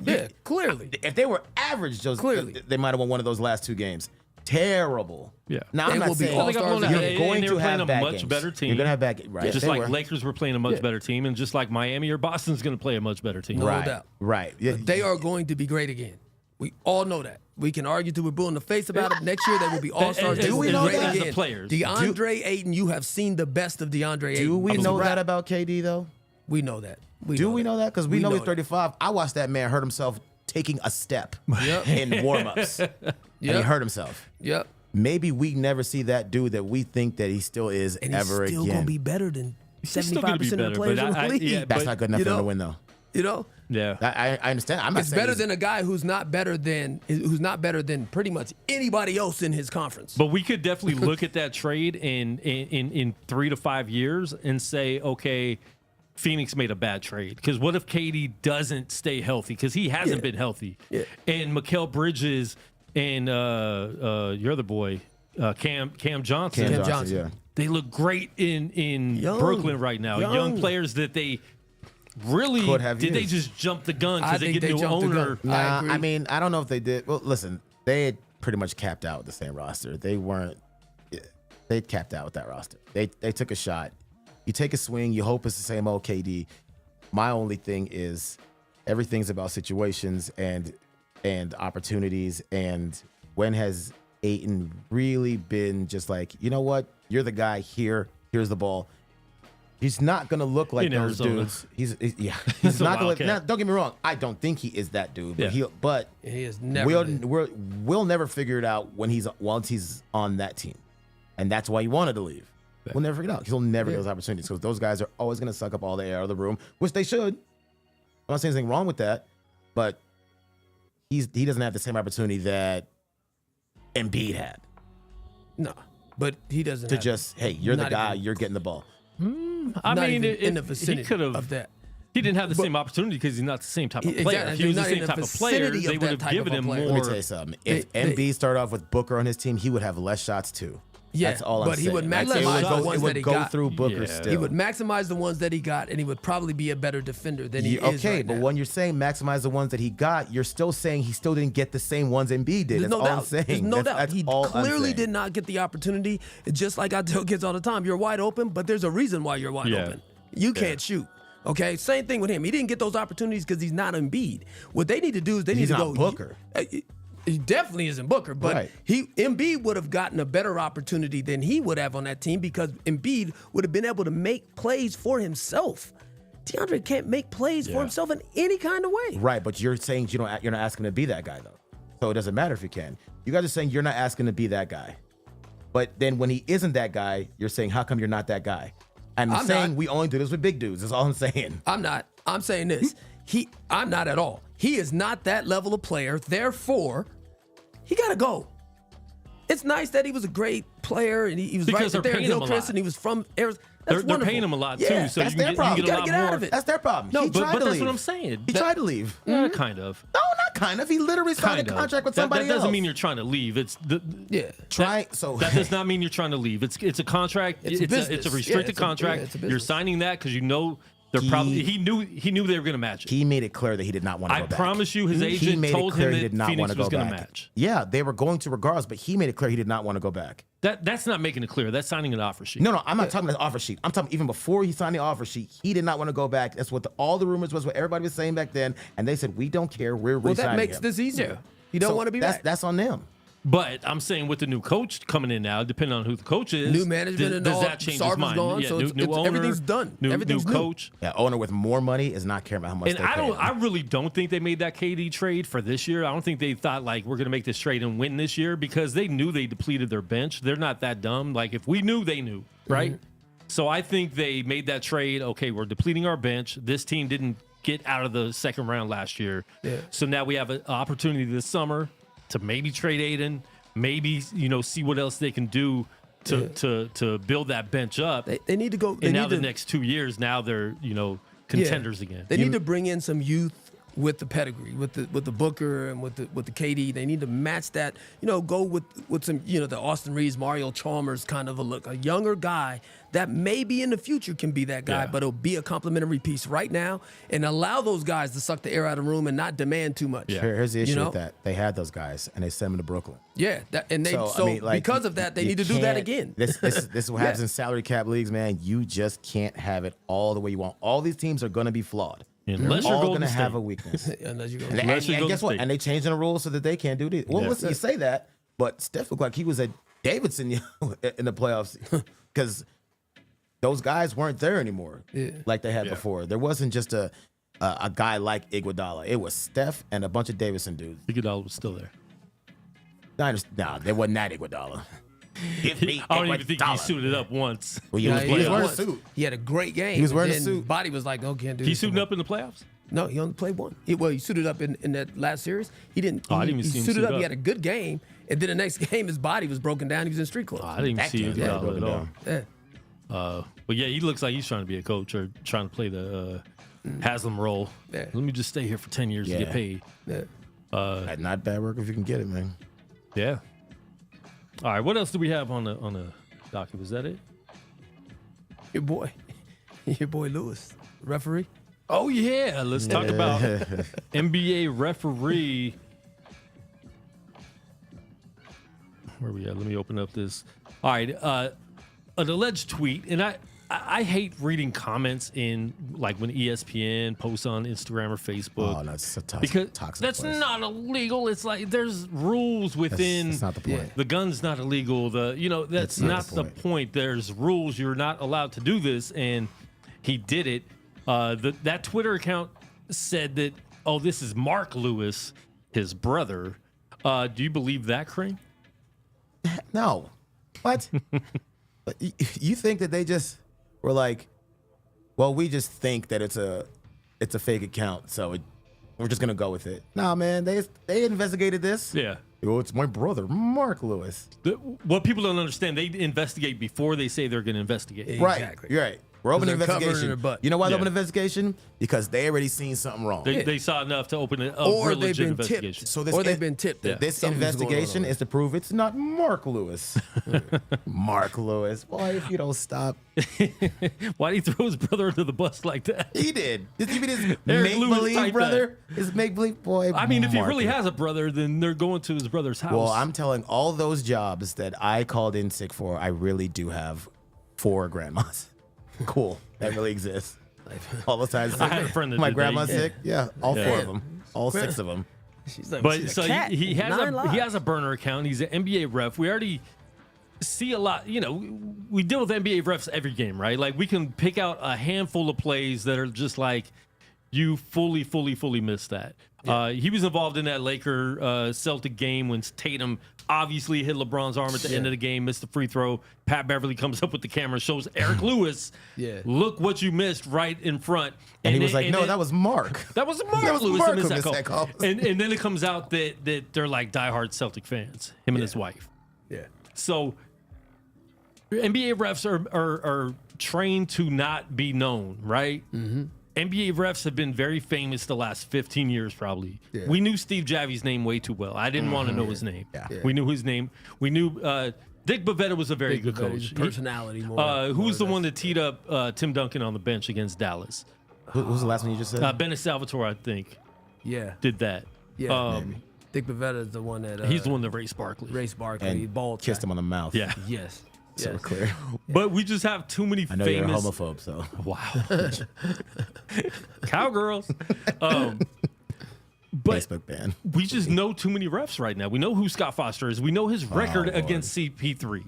Yeah, clearly. If they were average, they might have won one of those last 2 games. Terrible. Yeah. Now, They I'm will not be saying all-stars you're again. going they to were playing have a bad much games. better team. You're going to have bad games. Right. Just they like were. Lakers were playing a much better team, and just like Miami or Boston's going to play a much better team. No Right. doubt. Right. Yeah. They are going to be great again. We all know that. We can argue till we're blue in the face about it. Next year, they will be all-stars. They Do will we be know great that? again. The players. DeAndre Ayton, you have seen the best of DeAndre Ayton. Do we know Right. that about KD, though? We know that. Do we know that? Because we know he's that. 35. I watched that man hurt himself taking a step Yep. in warm-ups. And he Yep. hurt himself. Yep. Maybe we never see that dude that we think that he still is And he's ever still again. going to be better than He's still gonna 75% be of the better, players but in the I- league. yeah, That's but, not good enough you for him know, to win, though. You know? Yeah. I understand. I'm not It's saying better he's- than a guy who's not better than pretty much anybody else in his conference. But we could definitely look at that trade in 3 to 5 years and say, okay, Phoenix made a bad trade. Because what if KD doesn't stay healthy? Because he hasn't been healthy. Yeah. And Mikal Bridges and your other boy, Cam Johnson. Cam Johnson. Yeah. They look great in Young. Brooklyn right now. Young players that they really Could have did. They used. just jump the gun I because they think get they new jumped the owner. gun. I agree. I mean, I don't know if they did. Well, listen, they had pretty much capped out with the same roster. They weren't. They capped out with that roster. They took a shot. You take a swing. You hope it's the same old KD. My only thing is, everything's about situations and opportunities. And when has Ayton really been just like, you know what? You're the guy here. Here's the ball. He's not gonna look like In those Arizona. dudes. He's He's a not gonna. wildcat. Now, don't get me wrong. I don't think he is that dude. But Yeah. He is never been. we'll never figure it out once he's on that team, and that's why he wanted to leave. We'll never figure it out. He'll never get those opportunities because those guys are always gonna suck up all the air out of the room, which they should. I'm not saying anything wrong with that, but he doesn't have the same opportunity that Embiid had No, but he doesn't to have just, hey, you're the not guy, even- you're getting the ball. I not mean, even in the he vicinity could have of that. He didn't have the same opportunity because he's not the same type of player. Exactly. If he was the Not same in the type of player, vicinity they of would that have type given of a him player. more. Let me tell you something. If Embiid started off with Booker on his team, he would have less shots too. Yeah, That's all I'm but saying. he would Like, maximize the ones it would that he go got. through Booker Yeah. still. He would maximize the ones that he got, and he would probably be a better defender than he is Okay, right but now. when you're saying maximize the ones that he got, you're still saying he still didn't get the same ones Embiid did. There's That's no all I'm doubt. saying. There's no doubt. That's He all I'm clearly saying. did not get the opportunity. Just like I tell kids all the time, you're wide open, but there's a reason why you're wide Yeah. open. You can't shoot. Okay, same thing with him. He didn't get those opportunities because he's not Embiid. What they need to do is they need He's to not go. Booker. He definitely isn't Booker, but Right. Embiid would have gotten a better opportunity than he would have on that team because Embiid would have been able to make plays for himself. DeAndre can't make plays for himself in any kind of way. Right, but you're saying you're not asking to be that guy though. So it doesn't matter if you can. You guys are saying you're not asking to be that guy. But then when he isn't that guy, you're saying how come you're not that guy? I'm saying not. we only do this with big dudes. That's all I'm saying. I'm not. I'm saying this. I'm not at all. He is not that level of player. Therefore, he got to go. It's nice that he was a great player and he was Because right they're there in paying him a Hillcrest lot. and he was from Arizona. They're That's wonderful. paying him a lot Yeah, too, so that's you their can problem. get a You lot gotta get out more. of it. That's their problem. No, he but tried to that's leave. what I'm saying. He tried to leave. Yeah, kind of. No, not kind of. He literally signed Kind a of. contract with That somebody doesn't else. mean you're trying to leave. It's the Yeah. that does not mean you're trying to leave. It's a contract. It's a It's business. a Yeah, restricted it's a contract. You're business. signing that because you know they're probably he knew they were going to match it. He made it clear that he did not want to I go back. promise you, his He agent made told it clear him he that did not Phoenix want to was go going to back. match. Yeah, they were going to regardless, but he made it clear he did not want to go back. That's not making it clear. That's signing an offer sheet. No, I'm not talking about the offer sheet. I'm talking even before he signed the offer sheet, he did not want to go back. That's what all the rumors was, what everybody was saying back then. And they said, we don't care. We're Well, re-signing that makes him. this easier. You don't So want to be that's, back. That's on them. But I'm saying with the new coach coming in now, depending on who the coach is, New management and does all, that change his Sarver's mind? gone, Yeah, so new it's- owner, everything's done. New Everything's new. coach. Yeah, owner with more money is not caring about how much And they I pay him. I really don't think they made that KD trade for this year. I don't think they thought like we're going to make this trade and win this year because they knew they depleted their bench. They're not that dumb. Like if we knew, they knew, right? So I think they made that trade. Okay, we're depleting our bench. This team didn't get out of the second round last year. Yeah. So now we have an opportunity this summer to maybe trade Aiden, maybe see what else they can do to build that bench up. They need to go. They And need now the to, next 2 years, now they're contenders again. They need to bring in some youth with the pedigree, with the Booker and with the KD. They need to match that. Go with some the Austin Reeves, Mario Chalmers kind of a look, a younger guy that maybe in the future can be that guy, but it'll be a complimentary piece right now, and allow those guys to suck the air out of the room and not demand too much. Yeah. Here's the issue with that: they had those guys and they sent them to Brooklyn. Yeah, because of that, they need to do that again. This is what happens in salary cap leagues, man. You just can't have it all the way you want. All these teams are going to be flawed. Unless you're all Golden going to State. have a weakness. Unless you're and guess what? And they changing the rules so that they can't do this. Well, listen, you say that, but Steph looked like he was at Davidson in the playoffs because those guys weren't there anymore like they had before. There wasn't just a guy like Iguodala. It was Steph and a bunch of Davidson dudes. Iguodala was still there. No, there wasn't that Iguodala. I don't even think he suited up once. Well, he was wearing a suit. He had a great game. He was wearing a suit. Body was like, "Oh, can't do." He suited up in the playoffs? No, he only played one. He suited up in that last series. He didn't. I didn't even see him suited suit up. up. He had a good game, and then the next game, his body was broken down. He was in street clothes. I didn't even see Iguodala at all. Yeah. But yeah, he looks like he's trying to be a coach or trying to play the Haslam role. Yeah. Let me just stay here for 10 years to get paid. Yeah. Not bad work if you can get it, man. Yeah. All right, what else do we have on the docket? Was that it? Your boy Lewis, referee. Oh yeah, let's talk about NBA referee. Where are we at? Let me open up this. All right, an alleged tweet, and I hate reading comments in like when ESPN posts on Instagram or Facebook. Oh, that's a because toxic that's place. not illegal. It's like there's rules within. That's not the point. The gun's not illegal. That's not the point. There's rules. You're not allowed to do this, and he did it. That Twitter account said that, oh, this is Mark Lewis, his brother. Do you believe that, Crane? No. What? But you think that they just were like, well, we just think that it's a fake account, so we're just gonna go with it. Nah, man, they investigated this. Yeah. Oh, it's my brother, Mark Lewis. What people don't understand, they investigate before they say they're going to investigate. Exactly. Right. You're right. We're opening They're covering investigation. their butt. You know why they Yeah. open investigation? Because they already seen something wrong. They saw enough to open a Or real they've legit been investigation. tipped. So this Or they've been tipped that This something's going investigation on. is to prove it's not Mark Lewis. Mark Lewis. Boy, if you don't stop. Why did he throw his brother under the bus like that? He did. This even his Eric Lewis make-believe type brother. His make-believe boy. I mean, if he really Mark. has a brother, then they're going to his brother's house. Well, I'm telling all those jobs that I called in sick for, I really do have 4 grandmas. Cool. That really exists. All the time. I had a friend that my did that. grandma's Yeah. sick. Yeah, all 4 Yeah. of them. All 6 of them. She's like, But she's so a cat. he has 9 lives. he has a burner account. He's an NBA ref. We already see a lot. We deal with NBA refs every game, right? Like we can pick out a handful of plays that are just like you fully missed that. He was involved in that Laker Celtic game when Tatum obviously hit LeBron's arm at the end of the game, missed the free throw. Pat Beverly comes up with the camera, shows Eric Lewis, look what you missed right in front. And he was like, no, that was Mark. That was Mark That was Lewis Mark who missed who that missed call. that call. And then it comes out that they're like diehard Celtic fans, him and his wife. Yeah. So NBA refs are trained to not be known, right? Mm-hmm. NBA refs have been very famous the last 15 years, probably. Yeah. We knew Steve Javi's name way too well. I didn't want to know his name. Yeah. We knew his name. We knew Dick Bavetta was a very good coach. Personality more. Who was the one that teed up Tim Duncan on the bench against Dallas? Who was the last one you just said? Bennett Salvatore, I think, Yeah. did that. Yeah. Dick Bavetta is the one that. He's the one that raced Barkley. Race Barkley. And ball kissed track. him on the mouth. Yeah. Yes. So Yes. clear. But we just have too many I know famous. you're a homophobe, so. Wow. Cowgirls. But Facebook ban. we just know too many refs right now. We know who Scott Foster is. We know his record against CP3,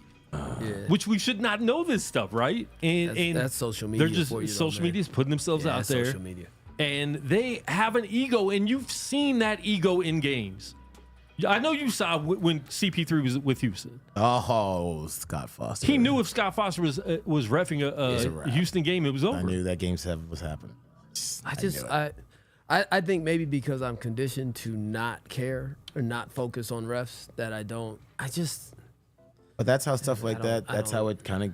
which we should not know this stuff, right? And That's social media. They're just for you, social though, man. media's putting themselves Yeah, out there, Social media. and they have an ego, and you've seen that ego in games. I know you saw when CP3 was with Houston. Oh, Scott Foster. He knew if Scott Foster was reffing a wrap. Houston game, it was over. I knew that game 7 was happening. I think maybe because I'm conditioned to not care or not focus on refs that I just But that's how stuff like that, that's how it kind of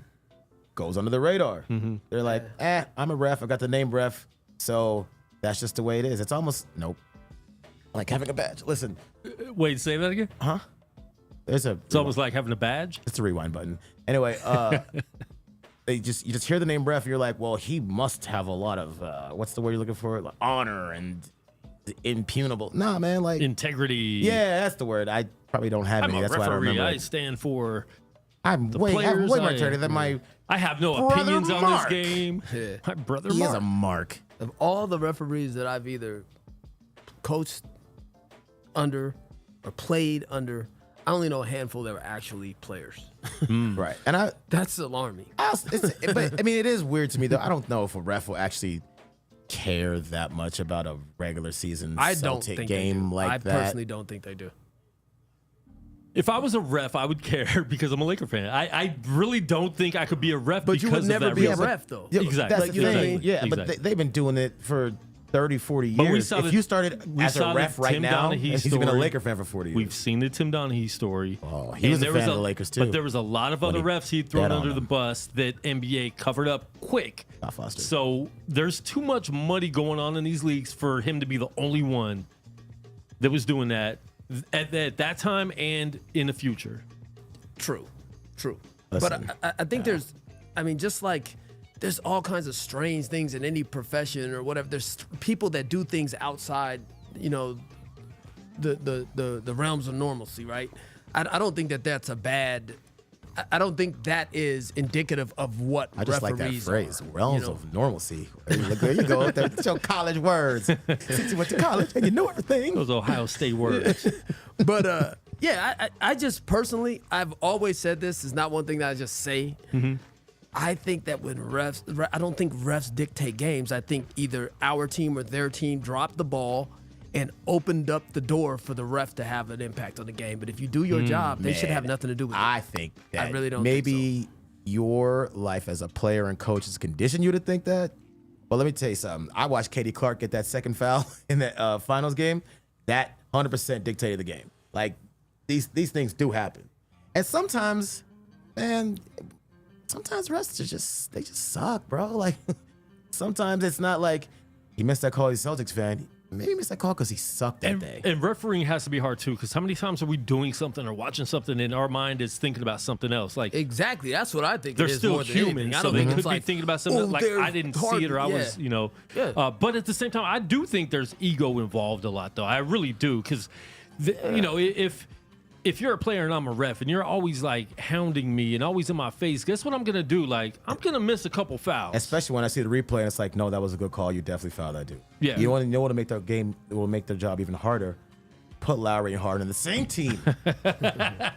goes under the radar. They're like, I'm a ref. I got the name ref. So That's just the way it is. It's almost like having a badge. Listen, Wait, say that again? huh? It's almost like having a badge? It's a rewind button. Anyway, you just hear the name ref, you're like, well, he must have a lot of what's the word you're looking for? Like, honor and impunable. Nah, man, like integrity. Yeah, that's the word. I probably don't have any. That's why I don't remember. I stand for I'm way more attorney than my. I have no opinions on this game. Yeah. My brother He Mark. is a mark. Of all the referees that I've either coached under or played under, I only know a handful that were actually players. Right. And That's alarming. but I mean, it is weird to me though. I don't know if a ref will actually care that much about a regular season I don't Celtic think game they do. like I that. personally don't think they do. If I was a ref, I would care because I'm a Laker fan. I really don't think I could be a ref But because you would never of that be a reason. ref, though. Yeah, Exactly. That's Like, the you know what I thing. mean? Yeah, Exactly. but they've been doing it for 30, 40 But we years. saw If the- you started we as saw a the ref right Tim now, Donaghy he's been a story. Laker fan for 40 years. We've seen the Tim Donaghy story. Oh, he And was a there fan of the Lakers, too. But there was a lot of other he refs he'd thrown bet on under the them. bus that NBA covered up quick. Not Foster. So there's too much money going on in these leagues for him to be the only one that was doing that at that time and in the future. True. Listen, But I think there's, I mean, just like there's all kinds of strange things in any profession or whatever. There's people that do things outside, the realms of normalcy, right? I don't think that's a bad. I don't think that is indicative of what I just like that referees phrase, are, realms of normalcy. Look, there you go. That's your college words. Since you went to college and you know everything. Those Ohio State words. But yeah, I just personally, I've always said this is not one thing that I just say. Mm-hmm. I think that when I don't think refs dictate games. I think either our team or their team dropped the ball and opened up the door for the ref to have an impact on the game. But if you do your job, they should have nothing to do with it. I think that I really don't maybe think your life as a player and coach has conditioned you to think that. Well, let me tell you something. I watched Katie Clark get that second foul in the finals game. That 100% dictated the game. Like, these things do happen. And sometimes, man, refs they just suck, bro. Like, sometimes it's not like he missed that call, he's a Celtics fan. Maybe he missed that call because he sucked that day. And refereeing has to be hard too, because how many times are we doing something or watching something and our mind is thinking about something else? Like, Exactly. That's what I think. they're it is still more than human, anything. I so don't they think could it's be like, thinking about something like they're I didn't hard. see it or I Yeah. was, Yeah. But at the same time, I do think there's ego involved a lot, though. I really do, because if you're a player and I'm a ref and you're always like hounding me and always in my face, guess what I'm gonna do? Like, I'm gonna miss a couple fouls. Especially when I see the replay and it's like, no, that was a good call. You definitely fouled that dude. Yeah. You want to make their game, it will make their job even harder. Put Lowry and Harden in the same team.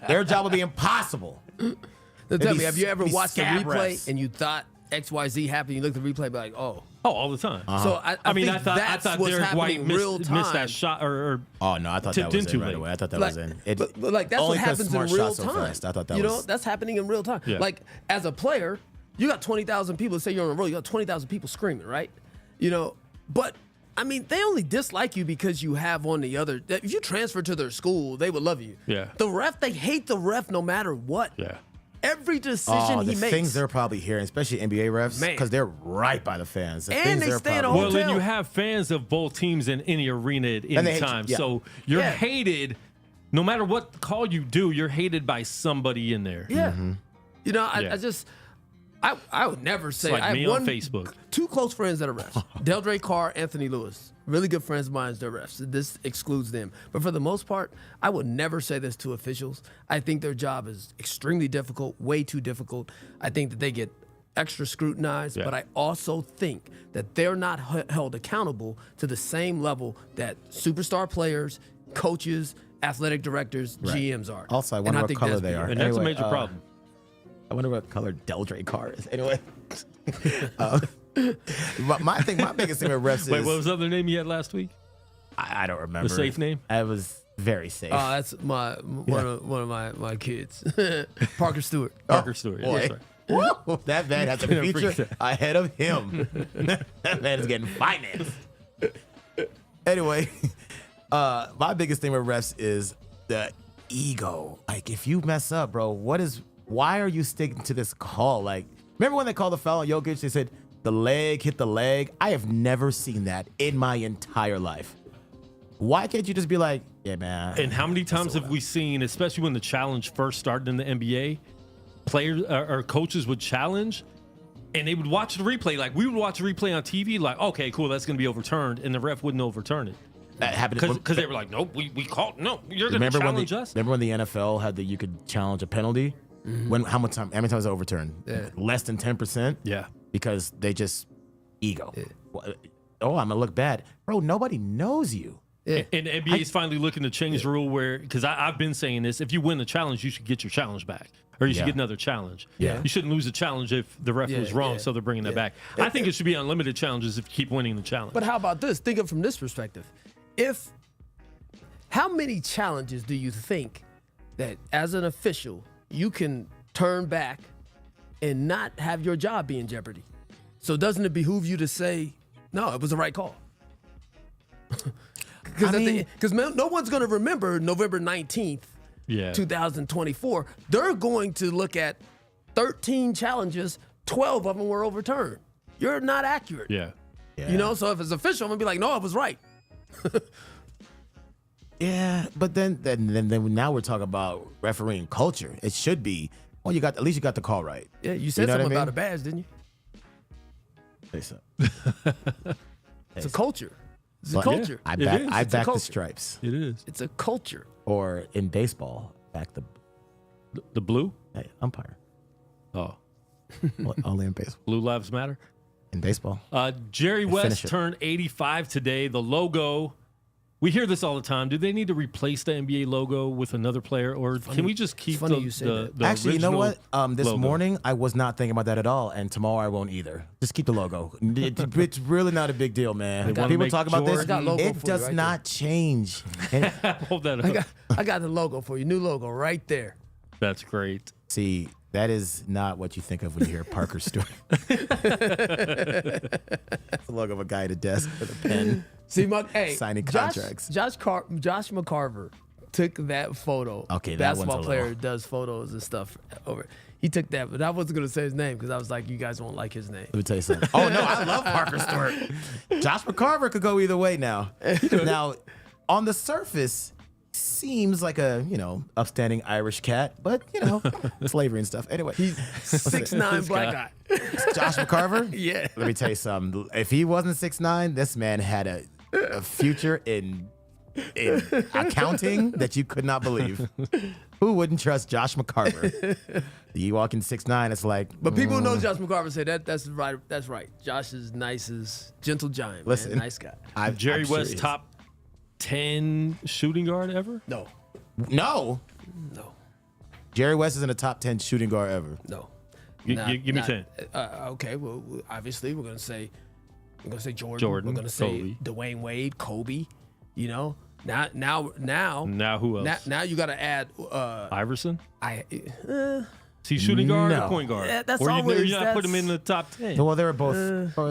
Their job will be impossible. Tell Maybe me, have you ever be watched the scab replay refs. and you thought XYZ happened? You look at the replay, and be like, oh. Oh, all the time. So I mean, think I thought what's Derek White happening in real time. missed that shot or Oh, no, I thought that Tipped was in in too right late. away. I thought that Like, was in. but like that's only what 'cause happens in Smart real shot so time. fast. I thought that you know, was. that's happening in real time. Yeah. Like as a player, you got 20,000 people. Say you're on a roll, you got 20,000 people screaming, right? But I mean, they only dislike you because you have on the other. If you transfer to their school, they would love you. Yeah. The ref, they hate the ref no matter what. Yeah. Every decision the he makes. things they're probably hearing, especially NBA refs, Man. because they're right by the fans. The And things they they're stay in a probably- Well, then hotel. you have fans of both teams in any arena at And any they hate you, time. yeah. So you're Yeah. hated. No matter what call you do, you're hated by somebody in there. Yeah. Mm-hmm. You know, Yeah. I would never say like I have me on one Facebook. two close friends that are refs. Deldre Carr, Anthony Lewis. Really good friends of mine, they're refs. This excludes them. But for the most part, I would never say this to officials. I think their job is extremely difficult, way too difficult. I think that they get extra scrutinized, Yeah. but I also think that they're not held accountable to the same level that superstar players, coaches, athletic directors, GMs are. Also, I And wonder what think color that's they are. And that's a Anyway, major problem. I wonder what color Deldre Carr is. Anyway, my biggest thing with refs Wait, is what was the other name you had last week? I don't remember. The safe name? I was very safe. That's one of my kids, Parker Stewart. Parker Stewart. Yeah, boy. that's right. Woo! That man has a Can't future forget that. ahead of him. That man is getting financed. Anyway, my biggest thing with refs is the ego. Like, if you mess up, bro, why are you sticking to this call? Like, remember when they called the foul on Jokic? They said, the leg hit the leg. I have never seen that in my entire life. Why can't you just be like, yeah, man? And how many times have we seen, especially when the challenge first started in the NBA, players or coaches would challenge and they would watch the replay. Like, we would watch the replay on TV, like, okay, cool, that's going to be overturned. And the ref wouldn't overturn it. That happened Because they were like, nope, we called. No, you're going to challenge us. Remember when the NFL had you could challenge a penalty? How many times was it overturned? Yeah. Less than 10%? Yeah. Because they just ego. Oh, I'm going to look bad. Bro, nobody knows you. Yeah. And the NBA is finally looking to change the rule where, because I've been saying this, if you win the challenge, you should get your challenge back. Or you should get another challenge. Yeah. You shouldn't lose a challenge if the ref was wrong, so they're bringing that back. I think it should be unlimited challenges if you keep winning the challenge. But how about this? Think of it from this perspective. How many challenges do you think that as an official you can turn back and not have your job be in jeopardy? So doesn't it behoove you to say, no, it was the right call? Because no one's going to remember November 19th, 2024. They're going to look at 13 challenges, 12 of them were overturned. You're not accurate. Yeah. You know, so if it's official, I'm going to be like, no, I was right. Yeah, but then now we're talking about refereeing culture. It should be, well, at least you got the call right. Yeah, you said know something what I about mean? a badge, didn't you? Say so. It's a culture. It's a culture. I It back, is. I It's a back the culture. stripes. It is. It's a culture. Or in baseball, back the The blue? umpire. Oh. Well, only in baseball. Blue Lives Matter? In baseball. Jerry Finish West it. turned 85 today. The logo, we hear this all the time. Do they need to replace the NBA logo with another player, or can we just keep funny the, you say the, that. the Actually, you know original what? This logo? morning, I was not thinking about that at all, and tomorrow I won't either. Just keep the logo. It's really not a big deal, man. wanna People make talk about this. Jordan- I got logo It for you does right not change. And Hold that up. I got the logo for you. New logo right there. That's great. see, that is not what you think of when you hear Parker Stewart. It's the logo of a guy at a desk with a pen. See, Signing contracts. Josh McCarver took that photo. Okay, that one's basketball a player little- does photos and stuff over. He took that, but I wasn't gonna say his name because I was like, you guys won't like his name. Let me tell you something. Oh, no, I love Parker Stewart. Josh McCarver could go either way now. Now, on the surface, seems like a, upstanding Irish cat, but, slavery and stuff. Anyway, He's 6'9" black guy. Josh McCarver? Yeah. Let me tell you something. If he wasn't 6'9", this man had a future in accounting that you could not believe. Who wouldn't trust Josh McCarver? You walk in 6'9", it's like. But people who know Josh McCarver say that's right. That's right. Josh is nice as gentle giant. Listen. Man. Nice guy. Jerry I'm sure West, he is. top 10 shooting guard ever? No. No. No. Jerry West is in the top 10 shooting guard ever. No. Give me 10. Okay. Well, obviously we're gonna say Jordan. Jordan, We're gonna say Kobe. Dwayne Wade, Kobe. Now Now who else? now you got to add. Iverson? uh, Is he shooting guard No. or point guard? Yeah, that's or always- you not put him in the top 10? Well, they were both,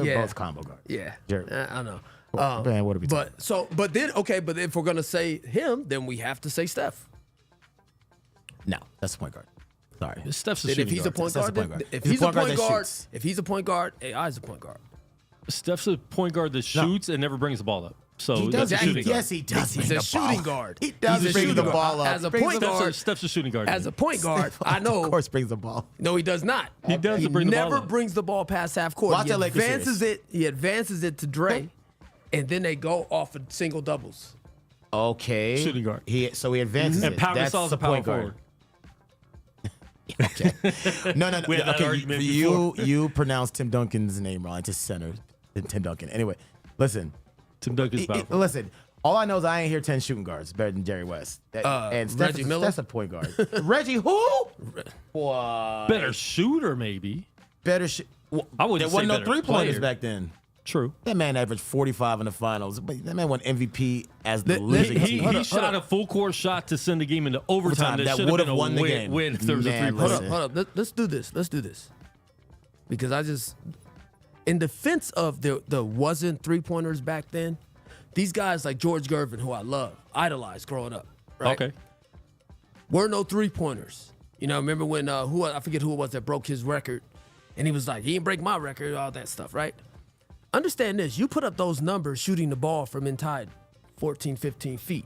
yeah. both combo guards. yeah. Jerry. I don't know. Man, what are we talking But if we're gonna say him, then we have to say Steph. No, that's a point guard. Sorry. Steph's a Then shooting if he's a guard. point Steph's a guard, point then- guard. if He's he's a point that guard, shoots. if he's a point guard, AI's a point guard. Steph's a point guard that shoots and never brings the ball up. So He that's does. a shooting guard. Yes, he does. He's bring a the ball. shooting guard. He does He's a bring the shooting ball guard. up. As a Brings point the- guard, Steph's a shooting guard. As a point guard, I know. Of course, brings the ball. No, he does not. He does bring the ball never up. brings the ball past half court. Watch He that Lakers advances series. it. He advances it to Dre, and then they go off of single doubles. Okay. Shooting guard. He advances And it. Pau That's Gasol's the a power point guard. forward. Okay. No. We had that Okay, argument you pronounced Tim Duncan's name wrong. It's just center. Tim Duncan. Anyway, listen. Tim Duncan's power forward. Listen. All I know is I ain't hear 10 shooting guards better than Jerry West. And Steph, Reggie Miller? That's a point guard. Reggie who? What? Better shooter, maybe. Better shit. I wouldn't There say wasn't no better three-pointers player. back then. True. That man averaged 45 in the finals. But that man won MVP as the Let- losing He team. shot a full court shot to send the game into overtime. That That should have would've been a won the game. win if there was a Man, three-point. listen. Hold up. Let's do this. Because in defense of the wasn't three-pointers back then, these guys like George Gervin, who I love, idolized growing up, right? Okay. Were no three-pointers. Remember when I forget who it was that broke his record And he was like, he didn't break my record, all that stuff, right? Understand this. You put up those numbers shooting the ball from inside 14, 15 feet.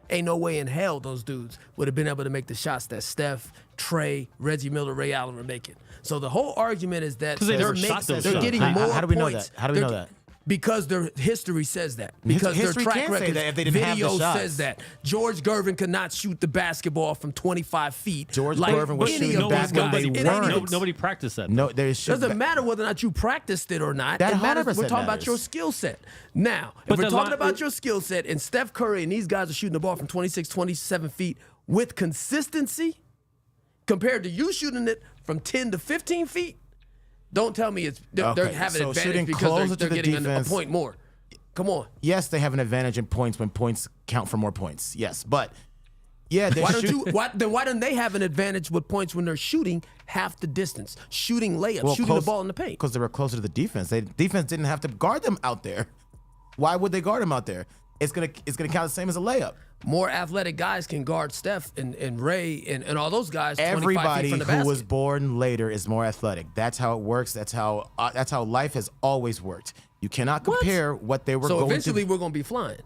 Ain't no way in hell those dudes would have been able to make the shots that Steph, Trey, Reggie Miller, Ray Allen were making. So the whole argument is that they they're, never shot those they're shots. getting more points. How do we know that? How do we know that? Because their history says that. Because History their track can say record that if they didn't have the video shots. says that. George Gervin could not shoot the basketball from 25 feet. George like Gervin was any shooting of the those basketball, guys. they It ain't weren't. even- Nobody practiced that. No, there should. Doesn't matter whether or not you practiced it or not. That It matters. 100% We're talking about matters. your skill set. Now, But if we're the talking line- about your skill set and Steph Curry and these guys are shooting the ball from 26, 27 feet with consistency compared to you shooting it from 10 to 15 feet, don't tell me they're Okay, having so an shooting advantage because closer they're to the getting a defense- point more. Come on. Yes, they have an advantage in points when points count for more points. Yes, but yeah, they Why shoot. don't they have an advantage with points when they're shooting half the distance, shooting layups, shooting the ball in the paint? Because they were closer to the defense. Defense didn't have to guard them out there. Why would they guard them out there? It's gonna count the same as a layup. More athletic guys can guard Steph and Ray and all those guys 25 Everybody feet from the who basket. was born later is more athletic. That's how it works. That's how life has always worked. You cannot compare what they were So going eventually to. we're going to be flying.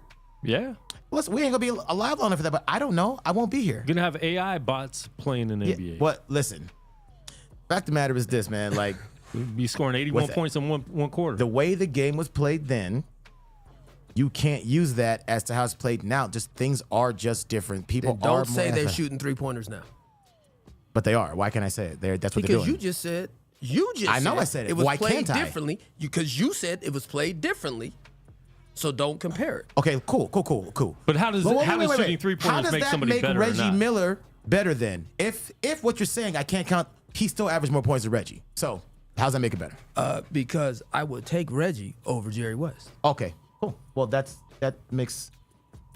Yeah. Listen, we ain't gonna be alive long enough for that, but I don't know. I won't be here. You're going to have AI bots playing in the NBA. What? Listen. Fact of the matter is this, man. Like Be scoring 81 With- points in one quarter. the way the game was played then, you can't use that as to how it's played now. Just things are just different. People Then are don't say more they're athletic. shooting three-pointers now. But they are. Why can't I say it? That's what they're Because doing. you just said I know I said it. was Why played can't I? differently. Because you said it was played differently. So don't compare it. Okay, cool. But how does Well, how wait, does wait, shooting wait. three-pointers How does make that somebody make better or Reggie not? Miller better then? If what you're saying, I can't count. He still averaged more points than Reggie. So how's that make it better? Because I would take Reggie over Jerry West. Okay, cool. Well, that makes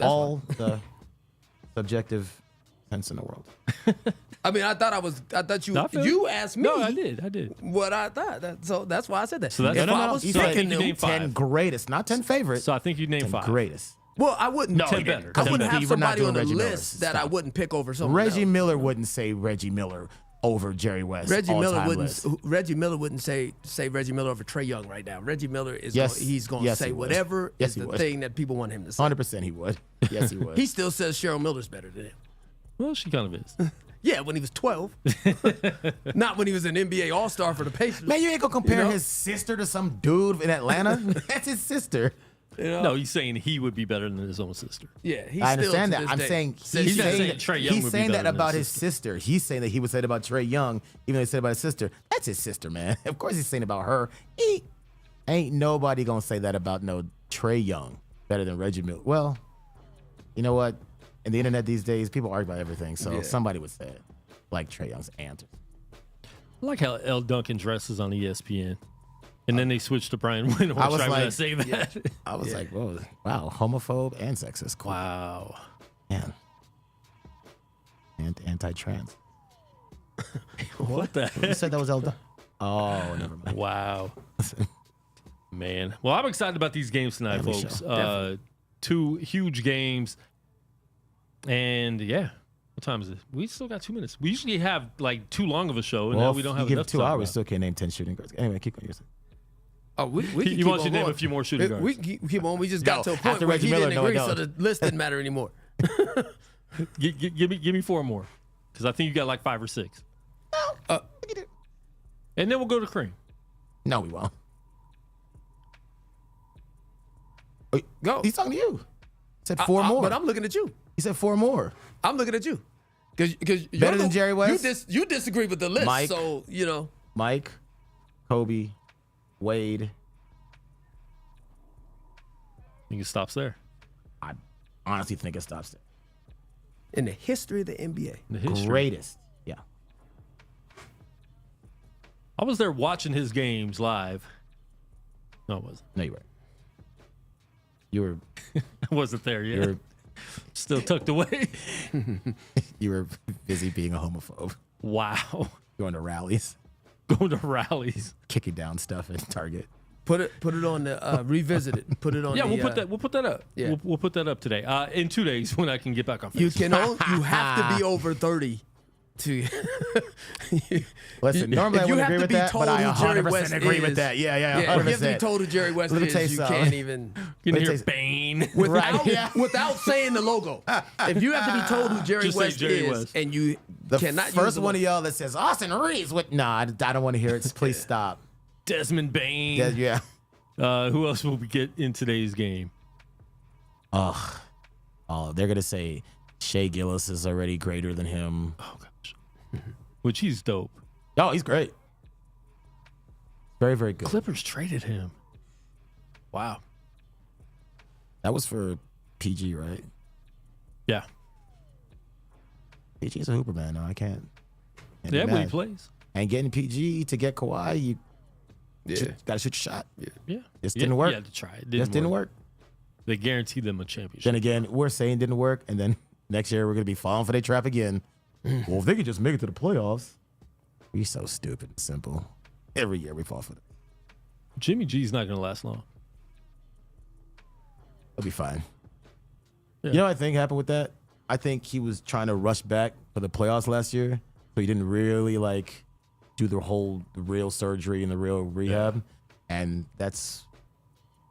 all the subjective sense in the world. I mean, I thought No, I feel you it. asked me. No, I did. What I thought. So that's why I said that. So that's- if No, I was You So I said think picking you them, named five. 10 greatest, not 10 favorites. So I think you'd name 10 five. greatest. well, I wouldn't. No, 10 better. I 10 wouldn't better. have We're not somebody doing on the Reggie Miller. list that I Stop. wouldn't pick over someone Reggie else. Miller wouldn't say Reggie Miller over Jerry West. Reggie Miller all-time wouldn't. list. Reggie Miller wouldn't say Reggie Miller over Trey Young right now. Reggie Miller is. Yes. He's going to Yes, say he would. whatever Yes, is he the would. thing that people want him to say. 100% he would. Yes, he would. He still says Cheryl Miller's better than him. Well, she kind of is. Yeah, when he was 12. Not when he was an NBA All-Star for the Pacers. Man, you ain't gonna compare You know? his sister to some dude in Atlanta. That's his sister. No, he's saying he would be better than his own sister. Yeah, he's I still understand to that. this I'm day saying says He's not saying saying that Trae Young he's would be saying better that than about his his sister. He's saying that he would say it about Trae Young, even though he said it about his sister. That's his sister, man. Of course he's saying about her. Ain't nobody gonna say that about no Trae Young better than Reggie Miller. Well, you know what? In the internet these days, people argue about everything, so somebody would say it, like Trae Young's aunt. I like how L. Duncan dresses on ESPN. And then they switched to Brian Windhorst. I was right when like- I say that. I was like, whoa, wow, homophobe and sexist. Cool. Wow. Man. And anti-trans. What the You heck? said that was Elda? Oh, never mind. Wow. Man. Well, I'm excited about these games tonight, Every folks. show. 2 huge games. And yeah. What time is it? We still got 2 minutes. We usually have like too long of a show, and now we don't have you give enough 2 to talk hours, about. still can't name 10 shooting guards. Anyway, keep going. Oh, we can He keep wants on you to name going. a few more shooting guards. We can keep on. We just got No, to a point after where Reggie he Miller, didn't no, I agree, so don't. the list didn't matter anymore. Give me 4 more, because I think you got like 5 or 6. And then we'll go to Cream. No, we won't. Wait, Go. He's talking to you. He said 4 more. But I'm looking at you. He said 4 more. I'm looking at you. Because Better than Jerry West? You disagree with the list, Mike. so you know. Mike, Kobe, Wade. I think it stops there. I honestly think it stops there. In the history of the NBA. The history. Greatest. Yeah. I was there watching his games live. No, I wasn't. No, you were. You were. I wasn't there yet. You were. Still tucked away. You were busy being a homophobe. Wow. Going to rallies, Going to rallies. kicking down stuff at Target. Put it on the revisit it. Put it on. Yeah, the, we'll put that up. yeah. We'll put that up today. In 2 days when I can get back on Facebook. You have to be over 30 to Listen, normally I you wouldn't have agree to with be that, told but I who Jerry 100% West agree with is. that. Yeah, You have to be 100%. told who Jerry West Let me tell you is. You something. can't even You can Let me hear tell you- Bane. without saying the logo. If you have to be told who Jerry Just say West Jerry is, West. and you The cannot use first the one of logo. y'all that says Austin Reeves, nah, I don't want to hear it. Please stop. Desmond Bane. Yeah. Who else will we get in today's game? Oh, they're gonna say Shea Gillis is already greater than him. Oh gosh, which he's dope. Oh, he's great. Very, very good. Clippers traded him. Wow. That was for PG, right? Yeah. PG's a hooper, man. No, I can't. Can't Yeah, be but he mad. plays. And getting PG to get Kawhi, you gotta shoot your shot. Yeah. This didn't work. You had to try. It This didn't work. They guaranteed them a championship. Then again, we're saying didn't work, and then next year we're gonna be falling for their trap again. Well, if they could just make it to the playoffs, we so stupid and simple. Every year we fall for it. Jimmy G's not going to last long. It'll be fine. Yeah. You know what I think happened with that? I think he was trying to rush back for the playoffs last year, so he didn't really do the real surgery and the real rehab, and that's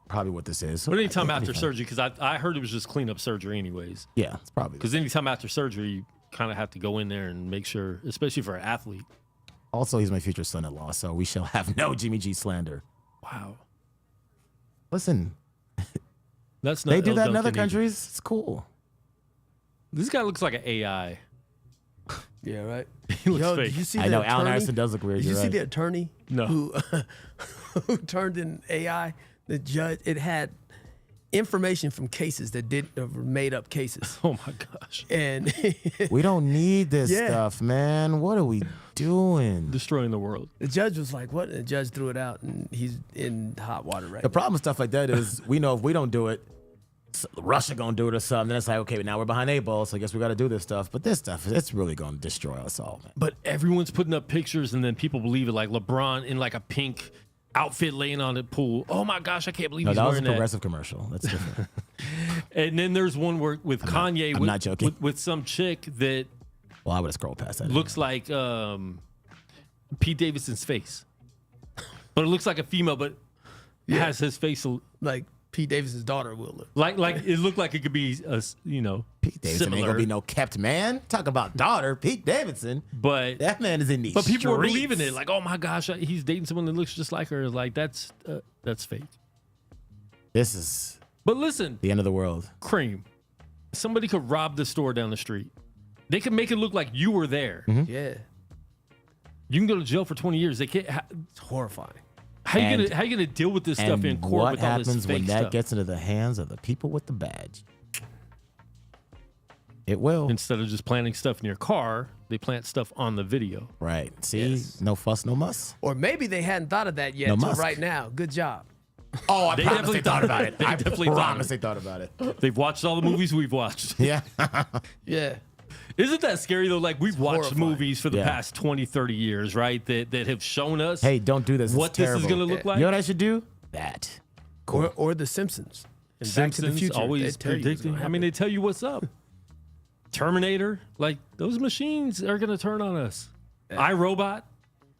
probably what this is. So But anytime it'll be after fine. surgery, because I heard it was just cleanup surgery anyways. Yeah, it's probably. Because anytime after surgery, you kind of have to go in there and make sure, especially for an athlete. Also, he's my future son-in-law, so we shall have no Jimmy G slander. Wow. Listen, That's not they do L. that in Duncan other either. countries. It's cool. This guy looks like an AI. Yeah, right. He looks Yo, fake. did you see I the know Allen attorney? Iverson does look weird. Did you You're see right. the attorney No. who turned in AI? The judge, it had information from cases that were made up cases, Oh my gosh. and We don't need this Yeah. stuff, man. What are we doing? Destroying the world. the judge was like, "What?" And the judge threw it out, and he's in hot water right The now. problem with stuff like that is we know if we don't do it, Russia gonna do it or something. Then it's like, okay, but now we're behind eight ball, so I guess we got to do this stuff. But this stuff, it's really gonna destroy us all, man. But everyone's putting up pictures, and then people believe it. Like LeBron in like a pink outfit laying on the pool. Oh my gosh, I can't believe No, he's that was a wearing that. progressive commercial. That's different. And then there's one where with Kanye. I'm not joking. With some chick that Well, I would have scrolled past that. looks like Pete Davidson's face, but it looks like a female, but has his face Like Pete Davis's daughter will look. like it looked like it could be Pete Davidson similar. ain't gonna be no kept man. Talk about daughter, Pete Davidson. But That man is in the but people are streets. believing it. Like, oh my gosh, he's dating someone that looks just like her. Like that's fake. This is But listen, the end of the world. Cream, somebody could rob the store down the street. They could make it look like you were there. Mm-hmm. Yeah, You can go to jail for 20 years. They can't. it's horrifying. How you And- gonna deal with this stuff And in court what with all this happens fake when that stuff? gets into the hands of the people with the badge? It will. Instead of just planting stuff in your car, they plant stuff on the video. Right. See, Yes. no fuss, no muss. Or maybe they hadn't thought of that yet No until Musk. right now. Good job. Oh, I They promise definitely they thought thought about of it. it. They I definitely thought promise of they thought about it. They've watched all the movies we've watched. Yeah. Yeah. Isn't that scary though? Like we've watched horrifying. movies for the Yeah. past 20, 30 years, right? That have shown us Hey, don't do this. what It's this is terrible. gonna look like. You know what I should do? That. Or The Simpsons. And Back to the Simpsons Future. always They tell you what's predicting. gonna I mean, they tell you what's up. Terminator, like those machines are gonna turn on us. iRobot.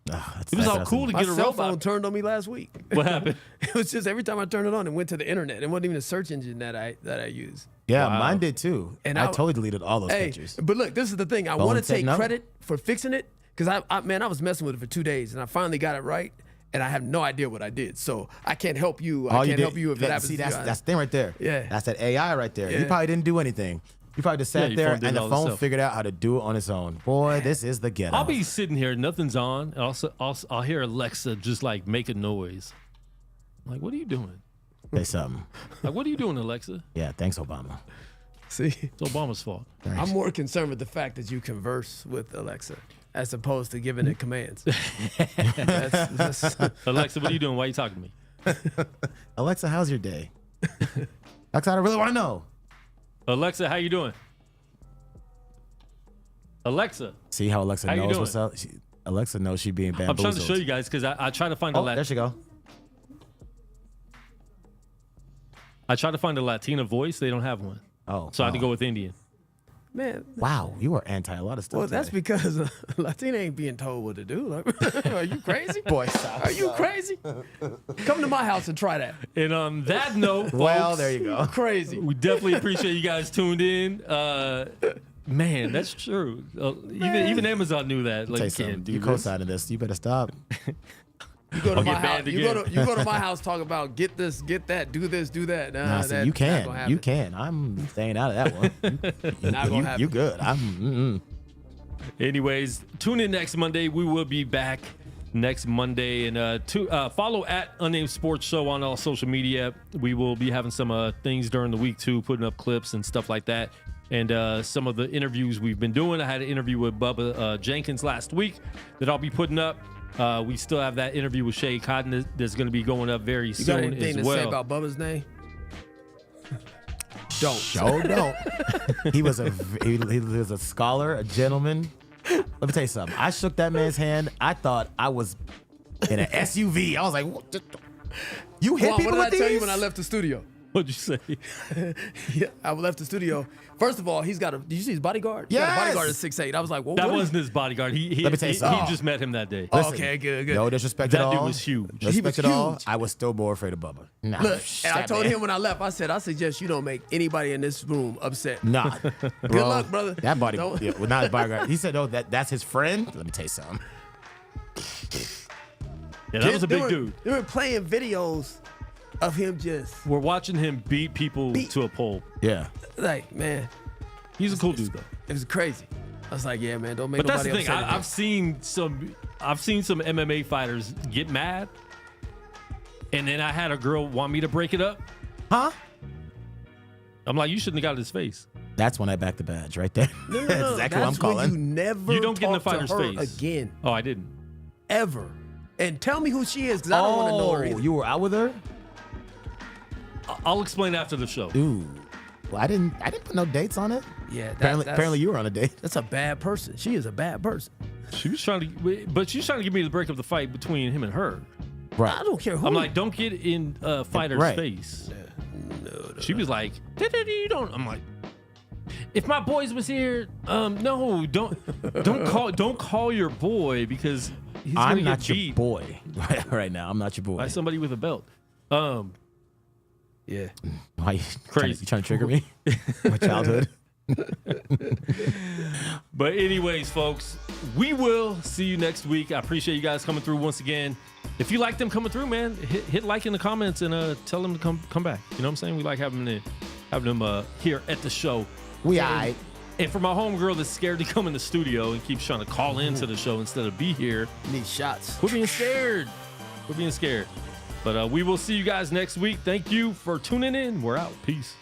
It was all cool to My get a cell phone robot. turned on me last week. What happened? It was just every time I turned it on, it went to the internet. It wasn't even a search engine that I use. Yeah, Wow. mine did too. And I I- totally deleted all those Hey, pictures. but look, this is the thing. I Phone want to said take no. credit for fixing it because I was messing with it for 2 days and I finally got it right. And I have no idea what I did, so I can't help you. I can't help you if it happens. See, to that's you. that's the thing right there. Yeah. That's that AI right there. You Yeah. probably didn't do anything. You probably just sat your there phone did and it the all phone itself. figured out how to do it on its own. Boy, this is the ghetto. I'll be sitting here, nothing's on. And I'll hear Alexa just like make a noise. I'm like, what are you doing? Say something. Like, what are you doing, Alexa? Yeah, thanks, Obama. See, It's Obama's fault. I'm more concerned with the fact that you converse with Alexa as opposed to giving it commands. that's, Alexa, what are you doing? Why are you talking to me? Alexa, how's your day? Alexa, I really want to know. Alexa, how you doing? Alexa, See how Alexa How you knows doing? what's up? Alexa knows she's being I'm bamboozled. trying to show you guys because I try to find Oh, there she go. I try to find a Latina voice. They don't have one, Oh, so I had to oh. go with Indian. Man. Wow, you are anti a lot of stuff. Well, that's today. because Latina ain't being told what to do. Like, are you crazy? Boy, stop. Are you crazy? Come to my house and try that. And on that note, folks, Well, there you go. Crazy. we definitely appreciate you guys tuned in. Man, that's true. Even Amazon knew that. Like, Say you something. can't do You this. co-signing this. You better stop. You go to I'll my get house. banned You again. go to my house. Talk about get this, get that, do this, do that. Nah, Nah, see, that, you not gonna can. happen. You can. I'm staying out of that one. Not gonna happen. You good. I'm. Anyways, tune in next Monday. We will be back next Monday. And follow at Unnamed Sports Show on all social media. We will be having some things during the week, too, putting up clips and stuff like that. And some of the interviews we've been doing. I had an interview with Bubba Jenkins last week that I'll be putting up. We still have that interview with Shay Cotton that's going to be going up very You got soon anything as to say well. about Bubba's name? Don't. Sure don't. He was a scholar, a gentleman. Let me tell you something. I shook that man's hand. I thought I was in an SUV. I was like, what? You hit Juan, people what did I with tell you these? when I left the studio? What'd you say? Yeah, I left the studio. First of all, he's got a. Did you see his bodyguard? He got a Yes. bodyguard at 6'8". I was like, well, That what is- wasn't his bodyguard. He Let me tell you something. just met him that day. Oh, Listen, okay, good. No disrespect That at all. dude was huge. No He was disrespect at all. huge. I was still more afraid of Bubba. Nah, Look, and I that told man. him when I left, I said, I suggest you don't make anybody in this room upset. Nah. Good luck, brother. That body, Don't- yeah, well, not his bodyguard. He said, "Oh, that's his friend." Let me tell you something. Yeah, that was a They big were- dude. They were playing videos of him just We're watching him beat people to a pole. Yeah. like, man, He's a cool dude, though. it was crazy. I was like, yeah, man, don't make But that's nobody the thing. upset. I've seen some MMA fighters get mad, and then I had a girl want me to break it up. Huh? I'm like, you shouldn't have got his face. That's when I backed the badge right there. No, That's exactly what I'm that's when calling. you never You don't get in the talk to fighter's her face. again, Oh, I didn't. ever. And tell me who she is, because I don't want to know her either. You were out with her? I'll explain after the show. Ooh. Well, I didn't put no dates on it. Yeah, Apparently you were on a date. that's a bad person. She is a bad person. She was trying to, but she was trying to get me to break up the fight between him and her. Right. I don't care who. I'm like, don't get in a fighter's Right. face. She was like, you don't. I'm like, if my boys was here, no, don't call your boy because he's gonna I'm get not your beat boy right now. I'm not your boy. by somebody with a belt. yeah. Why you Crazy. You trying to trigger me? My childhood. But anyways, folks, we will see you next week. I appreciate you guys coming through once again. If you like them coming through, man, hit like in the comments and tell them to come back. You know what I'm saying? We like having them here at the show. We aight. And for my homegirl that's scared to come in the studio and keeps trying to call into the show instead of be here, Need shots. quit being scared. Quit being scared. But we will see you guys next week. Thank you for tuning in. We're out. Peace.